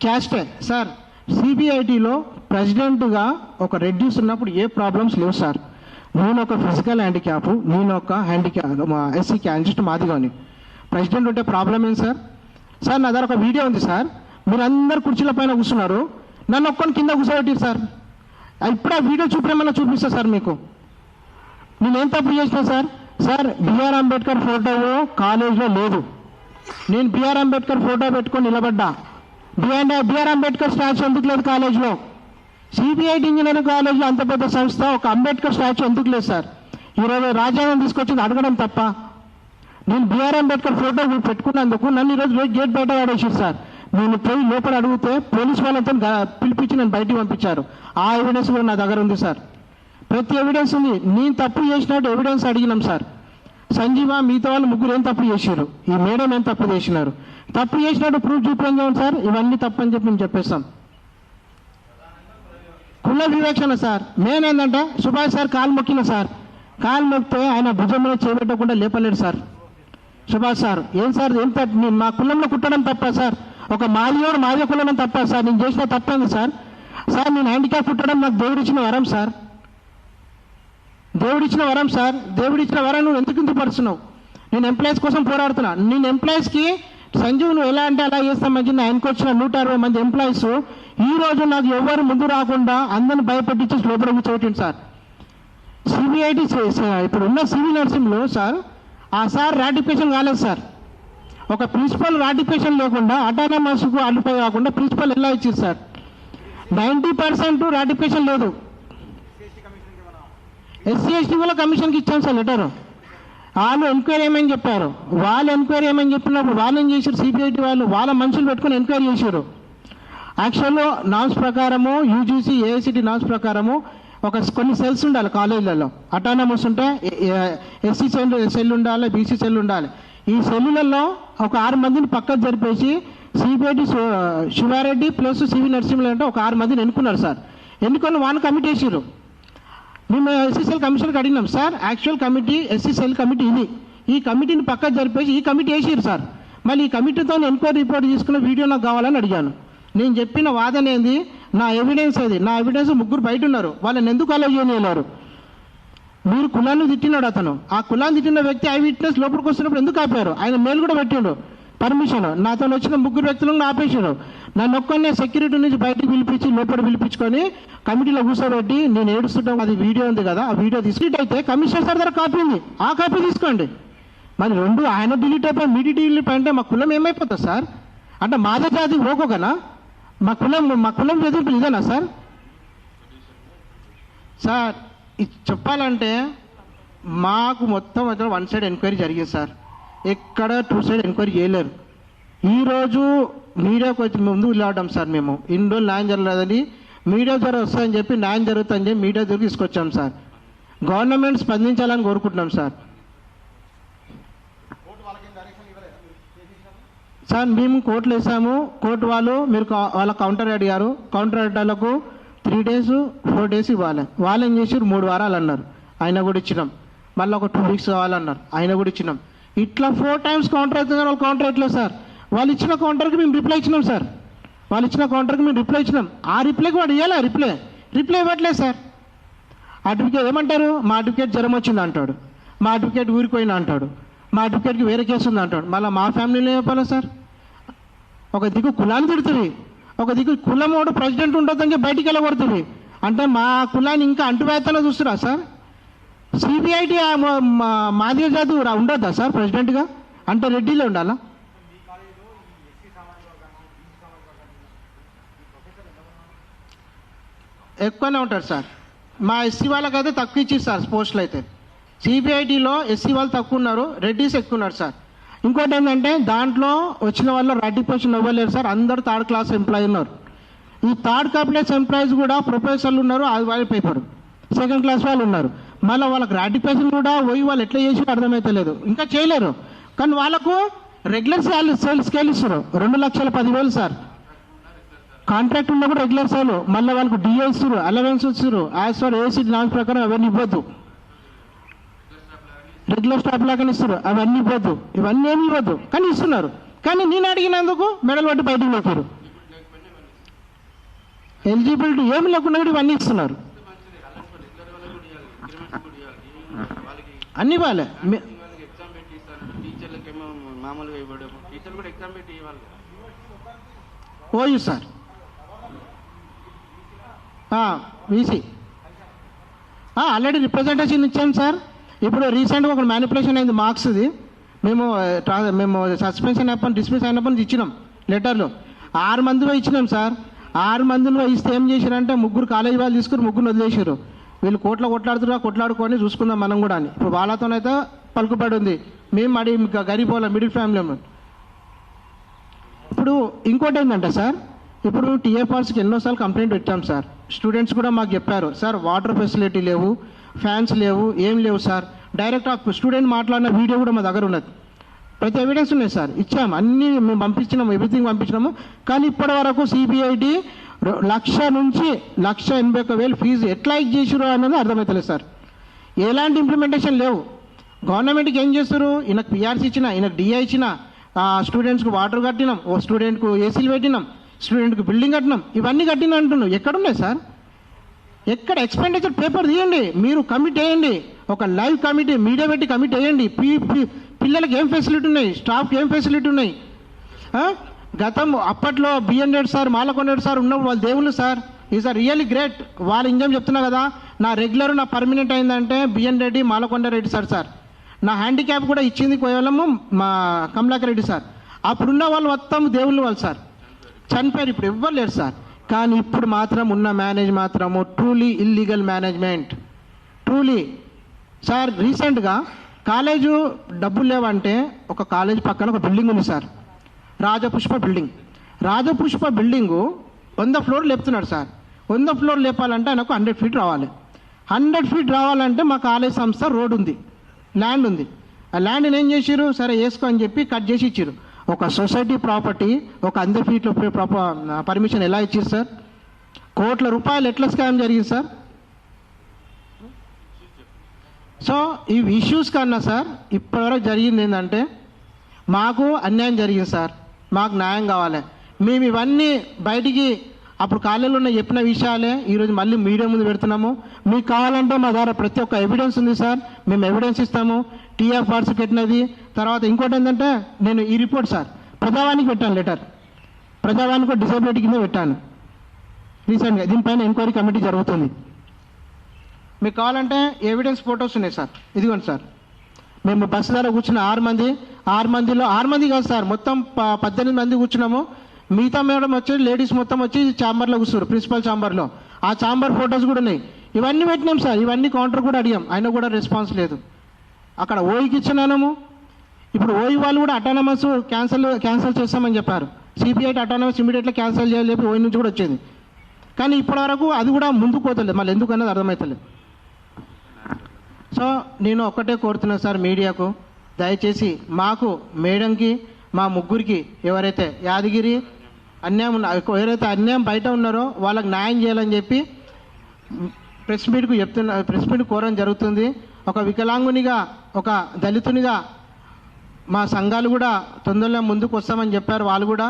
S3: క్యాస్టే సార్. సిబిఐటిలో ప్రెసిడెంట్గా ఒక రెడ్యూస్ ఉన్నప్పుడు ఏ ప్రాబ్లమ్స్ లేవు సార్. నేను ఒక ఫిజికల్ హ్యాండిక్యాప్, నేను ఒక ఎస్సీ క్యాండిడేట్ మాదిగాని ప్రెసిడెంట్ ఉంటే ప్రాబ్లం ఏంటి సార్? సార్ నా దగ్గర ఒక వీడియో ఉంది సార్. మీరు అందరు కుర్చీల పైన కూర్చున్నారు, నన్ను ఒక్కని కింద కూర్చోబెట్టారు సార్. ఇప్పుడు ఆ వీడియో చూపేమన్నా చూపిస్తా సార్ మీకు. నేనేం తప్పు చేసిన sir? Sir BR Ambedkar photo కాలేజ్లో లేదు. నేను బిఆర్ అంబేద్కర్ ఫోటో పెట్టుకొని నిలబడ్డా. బిఆర్ అంబేద్కర్ స్టాచ్యూ ఎందుకు లేదు కాలేజ్లో? సిబిఐటి ఇంజనీరింగ్ కాలేజ్లో అంత పెద్ద సంస్థ ఒక అంబేద్కర్ స్టాచ్యూ ఎందుకు లేదు సార్? ఈరోజు రాజ్యాంగం తీసుకొచ్చింది అడగడం తప్ప. నేను బిఆర్ అంబేద్కర్ ఫోటో పెట్టుకున్నందుకు నన్ను ఈరోజు గేట్ బయట పడేసారు సార్. నేను పోయి లోపల అడిగితే పోలీస్ వాళ్ళతో పిలిపించి నన్ను బయటికి పంపించారు. ఆ ఎవిడెన్స్ కూడా నా దగ్గర ఉంది సార్. ప్రతి ఎవిడెన్స్ ఉంది. నేను తప్పు చేసినట్టు ఎవిడెన్స్ అడిగినాం సార్. సంజీవ మిగతా వాళ్ళు 3 ఏం తప్పు చేశారు, ఈ మేడం ఏం తప్పు చేసినారు, తప్పు చేసినట్టు ప్రూఫ్ చూపించాం సార్. ఇవన్నీ తప్పని చెప్పి మేము చెప్పేస్తాం. కుల వివేచన సార్. మెయిన్ ఏంటంటే సుభాష్ సార్ కాలు మొక్కిన సార్. కాలు మొక్కితే ఆయన భుజం మీద చేపెట్టకుండా లేపలేడు సార్. సుభాష్ సార్ ఏం సార్ ఏం మా కులంలో కుట్టడం తప్ప సార్? ఒక మాదిగోడు మాదిగ కులం తప్ప సార్? నేను చేసిన తప్పేంది సార్? సార్ నేను హ్యాండిక్యాప్ కుట్టడం నాకు దేవుడిచ్చిన వరం సార్. దేవుడిచ్చిన వరం సార్. దేవుడిచ్చిన వరం నువ్వు ఎందుకు పడుతున్నావు? నేను ఎంప్లాయీస్ కోసం పోరాడుతున్నా. నేను ఎంప్లాయీస్కి సంజీవ్ నువ్వు ఎలా అంటే అలా చేస్తామని ఆయనకు వచ్చిన 160 మంది ఎంప్లాయీస్ ఈ రోజు నాకు ఎవరు ముందు రాకుండా అందరిని భయపెట్టించి లోపల కూర్చోబెట్టింది సార్. సిబిఐటి ఇప్పుడు ఉన్న సివిల్ నర్సింగ్లో సార్ ఆ సార్ రాటిఫికేషన్ కాలేదు సార్. ఒక ప్రిన్సిపల్ రాటిఫికేషన్ లేకుండా అటానమస్కు అడ్డుపై కాకుండా ప్రిన్సిపల్ ఎలా ఇచ్చారు సార్? 90% రాటిఫికేషన్ లేదు. ఎస్సీ ఎస్టీ కూడా కమిషన్కి ఇచ్చాం సార్ లెటర్. వాళ్ళు ఎంక్వైరీ ఏమని చెప్పారు. వాళ్ళు ఎంక్వైరీ ఏమని చెప్పినప్పుడు వాళ్ళు ఏం చేశారు? సిబిఐటి వాళ్ళు వాళ్ళ మనుషులు పెట్టుకుని ఎంక్వైరీ చేశారు. యాక్చువల్గా నామ్స్ ప్రకారము యూజీసీ ఏఐసిటి నామ్స్ ప్రకారము కొన్ని సెల్స్ ఉండాలి కాలేజీలలో. అటానమస్ ఉంటే ఎస్సీ సెల్ ఉండాలి, బీసీ సెల్ ఉండాలి. ఈ సెల్లులలో ఒక 6 మందిని పక్కకు జరిపేసి CBIT Siva Reddy plus CV Narasimhulu అంటే ఒక 6 మందిని ఎన్నుకున్నారు సార్. ఎన్నుకొని వాళ్ళు కమిటీ వేసారు. మేము ఎస్సీసెల్ కమిషన్కి అడిగినాం sir. Actual committee SC cell committee ఇది. ఈ కమిటీని పక్కకు జరిపేసి ఈ కమిటీ వేసారు సార్. మళ్ళీ ఈ కమిటీతో ఎంక్వైరీ రిపోర్ట్ తీసుకున్న వీడియో నాకు కావాలని అడిగాను. నేను చెప్పిన వాదన ఏంది? నా ఎవిడెన్స్ అది. నా ఎవిడెన్స్ 3 బయట ఉన్నారు. వాళ్ళని ఎందుకు అలౌ చేయలేరు? మీరు కులాన్ని తిట్టినాడు అతను. ఆ కులాన్ని తిట్టిన వ్యక్తి ఐ విట్నెస్ లోపలికి వస్తున్నప్పుడు ఎందుకు ఆపారు? ఆయన మెయిల్ కూడా పెట్టిండు పర్మిషన్. నాతో వచ్చిన 3 వ్యక్తులను ఆపేసాడు. నన్ను ఒక్కనే సెక్యూరిటీ నుంచి బయటకు పిలిపించి లోపల పిలిపించుకొని కమిటీలో కూర్చోబెట్టి నేను ఏడుస్తుంటాం. అది వీడియో ఉంది కదా, ఆ వీడియో తీసుకుంటే అయితే కమిషనర్ సార్ దగ్గర కాపీ ఉంది, ఆ కాపీ తీసుకోండి. మరి 2 ఆయన డిలీట్ అయిపోయి మీడి డిలీట్ అంటే మా కులం ఏమైపోతుంది సార్? అంటే మాదే జాతి ఓకోకనా? మా కులం ఎదుర్కొలు ఇదేనా సార్? సార్ ఇది చెప్పాలంటే మాకు మొత్తం 1 సైడ్ ఎంక్వైరీ జరిగింది సార్. ఎక్కడ 2 సైడ్ ఎంక్వైరీ చేయలేరు. ఈరోజు మీడియాకు వచ్చి ముందుకు వెళ్ళాం సార్. మేము ఇన్ని రోజులు న్యాయం జరగలేదని మీడియా ద్వారా వస్తాయని చెప్పి న్యాయం జరుగుతుందని చెప్పి మీడియా ద్వారా తీసుకొచ్చాం సార్. గవర్నమెంట్ స్పందించాలని కోరుకుంటున్నాం సార్. సార్ మేము కోర్టులు వేసాము. కోర్టు వాళ్ళు మీరు వాళ్ళ కౌంటర్ అడిగారు. కౌంటర్ అడ్డాలకు 3 days 4 days ఇవ్వాలి. వాళ్ళు ఏం చేసారు? 3 వారాలు అన్నారు. అయినా కూడా ఇచ్చినాం. మళ్ళీ ఒక 2 weeks కావాలన్నారు, ఆయన కూడా ఇచ్చినాం. ఇట్లా 4 times కౌంటర్ అవుతుంది, వాళ్ళు కౌంటర్ అయ్యట్లేదు సార్. వాళ్ళు ఇచ్చిన కౌంటర్కి మేము రిప్లై ఇచ్చినాం సార్. వాళ్ళు ఇచ్చిన కౌంటర్కి మేము రిప్లై ఇచ్చినాం. ఆ రిప్లైకి వాడు ఇవ్వాలా? రిప్లై ఇవ్వట్లేదు సార్. అడ్వకేట్ ఏమంటారు, మా అడ్వకేట్ జ్వరం వచ్చింది అంటాడు, మా అడ్వకేట్ ఊరికి పోయినా అంటాడు, మా అడ్వకేట్కి వేరే కేసు ఉంది అంటాడు. మళ్ళీ మా ఫ్యామిలీలో చెప్పాలా సార్? ఒక దిక్కు కులాన్ని తిడుతుంది, ఒక దిక్కు కులమోడు ప్రెసిడెంట్ ఉండొద్దని బయటికి వెళ్ళగొడుతుంది. అంటే మా కులాన్ని ఇంకా అంటువేత్తలో చూస్తురా సార్? సిబిఐటి మాదిగ జాతి ఉండొద్దా సార్ ప్రెసిడెంట్గా? అంటే రెడ్డిలో ఉండాలా? ఎక్కువనే ఉంటారు సార్. మా ఎస్సీ వాళ్ళకైతే తక్కువ ఇచ్చారు సార్ పోస్టులు అయితే. సిబిఐటీలో ఎస్సీ వాళ్ళు తక్కువ ఉన్నారు, రెడ్డిస్ ఎక్కువ ఉన్నారు సార్. ఇంకోటి ఏంటంటే దాంట్లో వచ్చిన వాళ్ళు రాటిఫికేషన్ ఇవ్వలేరు సార్, అందరూ 3rd class ఎంప్లాయీ ఉన్నారు. ఈ 3rd class ఎంప్లాయీస్ కూడా ప్రొఫెసర్లు ఉన్నారు, అది వాళ్ళ పేపర్ 2nd class వాళ్ళు ఉన్నారు. మళ్ళీ వాళ్ళకి రాటిఫికేషన్ కూడా పోయి వాళ్ళు ఎట్లా చేసి అర్థమైతలేదు, ఇంకా చేయలేరు. కానీ వాళ్ళకు రెగ్యులర్ స్కేల్ ఇస్తారు 2,10,000 సార్. కాంట్రాక్ట్ ఉన్నా కూడా రెగ్యులర్ సేలు, మళ్ళీ వాళ్ళకు డిఏ ఇస్తారు, అలవెన్స్ ఇస్తారు, యాజ్ ఫర్ ఏసీ నామ్స్ ప్రకారం అవన్నీ ఇవ్వద్దు. రెగ్యులర్ స్టాఫ్ లాగానే ఇస్తారు, అవన్నీ ఇవ్వద్దు, ఇవన్నీ ఏమి ఇవ్వద్దు, కానీ ఇస్తున్నారు. కానీ నేను అడిగినందుకు మెడల్ పట్టి బయటకు లేపారు. ఎలిజిబిలిటీ ఏమి లేకుండా కూడా ఇవన్నీ ఇస్తున్నారు. అన్ని వాళ్ళే OU sir. VC already representation ఇచ్చాం సార్. ఇప్పుడు రీసెంట్గా ఒక మ్యానిపులేషన్ అయింది మార్క్స్ది, మేము సస్పెన్షన్ అయిపోయి డిస్మిస్ అయినప్పుడు ఇచ్చినాం లెటర్లు. 6 మందిలో ఇచ్చినాం సార్. 6 మందిలో ఇస్తే ఏం చేశారంటే 3 కాలేజీ వాళ్ళు తీసుకుని 3 వదిలేసారు. వీళ్ళు కోట్లో కొట్లాడుకొని చూసుకుందాం మనం కూడా అని. ఇప్పుడు వాళ్ళతోనైతే పలుకుబడి ఉంది. మేము గరీబ్ వాళ్ళ మిడిల్ ఫ్యామిలీ. ఇప్పుడు ఇంకోటి ఏంటంటే సార్, ఇప్పుడు టీఎఫ్ఆర్స్కి ఎన్నోసార్లు కంప్లైంట్ పెట్టాం సార్. స్టూడెంట్స్ కూడా మాకు చెప్పారు సార్, వాటర్ ఫెసిలిటీ లేవు, ఫ్యాన్స్ లేవు, ఏం లేవు సార్. డైరెక్ట్ ఆ స్టూడెంట్ మాట్లాడిన వీడియో కూడా మా దగ్గర ఉన్నది, ప్రతి ఎవిడెన్స్ ఉన్నాయి సార్. ఇచ్చాము, అన్నీ మేము పంపించినాము, ఎవ్రీథింగ్ పంపించినాము. కానీ ఇప్పటి వరకు సిబిఐటి 1,00,000 నుంచి 1,81,000 ఫీజు ఎట్లా చేసారు అన్నది అర్థమవుతలేదు సార్. ఎలాంటి ఇంప్లిమెంటేషన్ లేవు. గవర్నమెంట్కి ఏం చేస్తారు, ఈయనకు పిఆర్సీ ఇచ్చిన, ఈయనకు డిఐ ఇచ్చిన, స్టూడెంట్స్కి వాటర్ కట్టినాం, ఓ స్టూడెంట్కు ఏసీలు పెట్టినాం, స్టూడెంట్కి బిల్డింగ్ కట్టినాం, ఇవన్నీ కట్టినా అంటున్నాం. ఎక్కడున్నాయి సార్? ఎక్కడ ఎక్స్పెండిచర్ పేపర్ తీయండి, మీరు కమిట్ వేయండి, ఒక లైవ్ కమిటీ మీడియా పెట్టి కమిట్ వేయండి. పిల్లలకి ఏం ఫెసిలిటీ ఉన్నాయి, స్టాఫ్కి ఏం ఫెసిలిటీ ఉన్నాయి. గతం అప్పట్లో BN Reddy sir, Malakonda Reddy sir ఉన్నప్పుడు వాళ్ళు దేవుళ్ళు సార్. Is are really great. వాళ్ళ ఇంజమ్ చెప్తున్నా కదా, నా రెగ్యులర్ నా పర్మనెంట్ అయిందంటే బిఎన్ రెడ్డి, మాలకొండ రెడ్డి సార్. నా హ్యాండిక్యాప్ కూడా ఇచ్చింది కేవలము మా కమలాకర్ రెడ్డి సార్. అప్పుడున్న వాళ్ళు మొత్తం దేవుళ్ళు వాళ్ళు సార్, చనిపోయారు, ఇప్పుడు ఎవ్వరు లేరు సార్. కానీ ఇప్పుడు మాత్రం ఉన్న మేనేజ్ మాత్రము truly illegal management, truly sir. రీసెంట్గా కాలేజు డబ్బులు లేవంటే ఒక కాలేజ్ పక్కన ఒక బిల్డింగ్ ఉంది sir, Rajapushpa building. Rajapushpa building 100 floors లేపుతున్నాడు సార్. 100 floors లేపాలంటే ఆయనకు 100 feet రావాలి. 100 feet రావాలంటే మా కాలేజ్ సంస్థ రోడ్ ఉంది, ల్యాండ్ ఉంది. ఆ ల్యాండ్ని ఏం చేసారు, సరే వేసుకో అని చెప్పి కట్ చేసి ఇచ్చారు. ఒక సొసైటీ ప్రాపర్టీ ఒక 100 feet పర్మిషన్ ఎలా ఇచ్చారు సార్? కోట్ల రూపాయలు ఎట్లా స్కామ్ జరిగింది సార్? సో ఈ ఇష్యూస్ కన్నా సార్ ఇప్పటివరకు జరిగింది ఏంటంటే, మాకు అన్యాయం జరిగింది సార్, మాకు న్యాయం కావాలి. మేము ఇవన్నీ బయటికి అప్పుడు కాలేజీలో ఉన్న చెప్పిన విషయాలే ఈరోజు మళ్ళీ మీడియా ముందు పెడుతున్నాము. మీకు కావాలంటే మా దగ్గర ప్రతి ఒక్క ఎవిడెన్స్ ఉంది సార్, మేము ఎవిడెన్స్ ఇస్తాము. టీఎఫ్ఆర్స్ పెట్టినది. తర్వాత ఇంకోటి ఏంటంటే, నేను ఈ రిపోర్ట్ సార్ ప్రజావానికి పెట్టాను, లెటర్ ప్రజావానికి డిసేబిలిటీ కింద పెట్టాను రీసెంట్గా. దీనిపైన ఎంక్వైరీ కమిటీ జరుగుతుంది. మీకు కావాలంటే ఎవిడెన్స్ ఫొటోస్ ఉన్నాయి సార్, ఇదిగోండి సార్. మేము బస్సు ద్వారా కూర్చున్న 6 మంది, 6 మందిలో 6 మంది కాదు సార్, మొత్తం 18 మంది కూర్చున్నాము. మిగతా మేడం వచ్చి లేడీస్ మొత్తం వచ్చి ఛాంబర్లో కూర్చున్నారు, ప్రిన్సిపల్ ఛాంబర్లో. ఆ ఛాంబర్ ఫొటోస్ కూడా ఉన్నాయి. ఇవన్నీ పెట్టినాం సార్, ఇవన్నీ కౌంటర్ కూడా అడిగాం, అయినా కూడా రెస్పాన్స్ లేదు. అక్కడ ఓయికి ఇచ్చినాము. ఇప్పుడు ఓయి వాళ్ళు కూడా అటానమస్ క్యాన్సిల్ చేస్తామని చెప్పారు. సిబిఐ అటానమస్ ఇమీడియట్గా క్యాన్సిల్ చేయాలి చెప్పి ఓయి నుంచి కూడా వచ్చింది. కానీ ఇప్పటివరకు అది కూడా ముందుకు పోతలేదు, మళ్ళీ ఎందుకు అన్నది అర్థమవుతలేదు. సో నేను ఒక్కటే కోరుతున్నాను సార్ మీడియాకు, దయచేసి మాకు మేడంకి మా ముగ్గురికి ఎవరైతే యాదగిరి అన్యాయం ఎవరైతే అన్యాయం బయట ఉన్నారో వాళ్ళకి న్యాయం చేయాలని చెప్పి
S2: ప్రెస్ మీట్ కోరడం జరుగుతుంది. ఒక వికలాంగునిగా, ఒక దళితునిగా మా సంఘాలు కూడా తొందరలో ముందుకు వస్తామని చెప్పారు. వాళ్ళు కూడా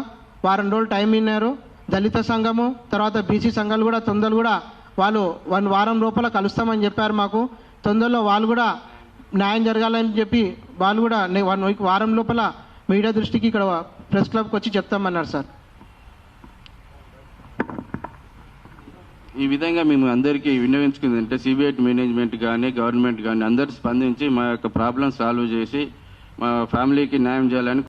S2: వారం రోజులు టైం ఇన్నారు. దళిత సంఘము, తర్వాత బీసీ సంఘాలు కూడా తొందరలో కూడా వాళ్ళు 1 వారం లోపల కలుస్తామని చెప్పారు. మాకు తొందరలో వాళ్ళు కూడా న్యాయం జరగాలని చెప్పి వాళ్ళు కూడా 1 వారం లోపల మీడియా దృష్టికి ఇక్కడ ప్రెస్ క్లబ్కి వచ్చి చెప్తామన్నారు సార్.
S4: ఈ విధంగా మేము అందరికీ విన్నవించుకుంది అంటే సిబిఐ మేనేజ్మెంట్ కానీ గవర్నమెంట్ కానీ అందరు స్పందించి మా యొక్క ప్రాబ్లమ్ సాల్వ్ చేసి మా ఫ్యామిలీకి న్యాయం చేయాలని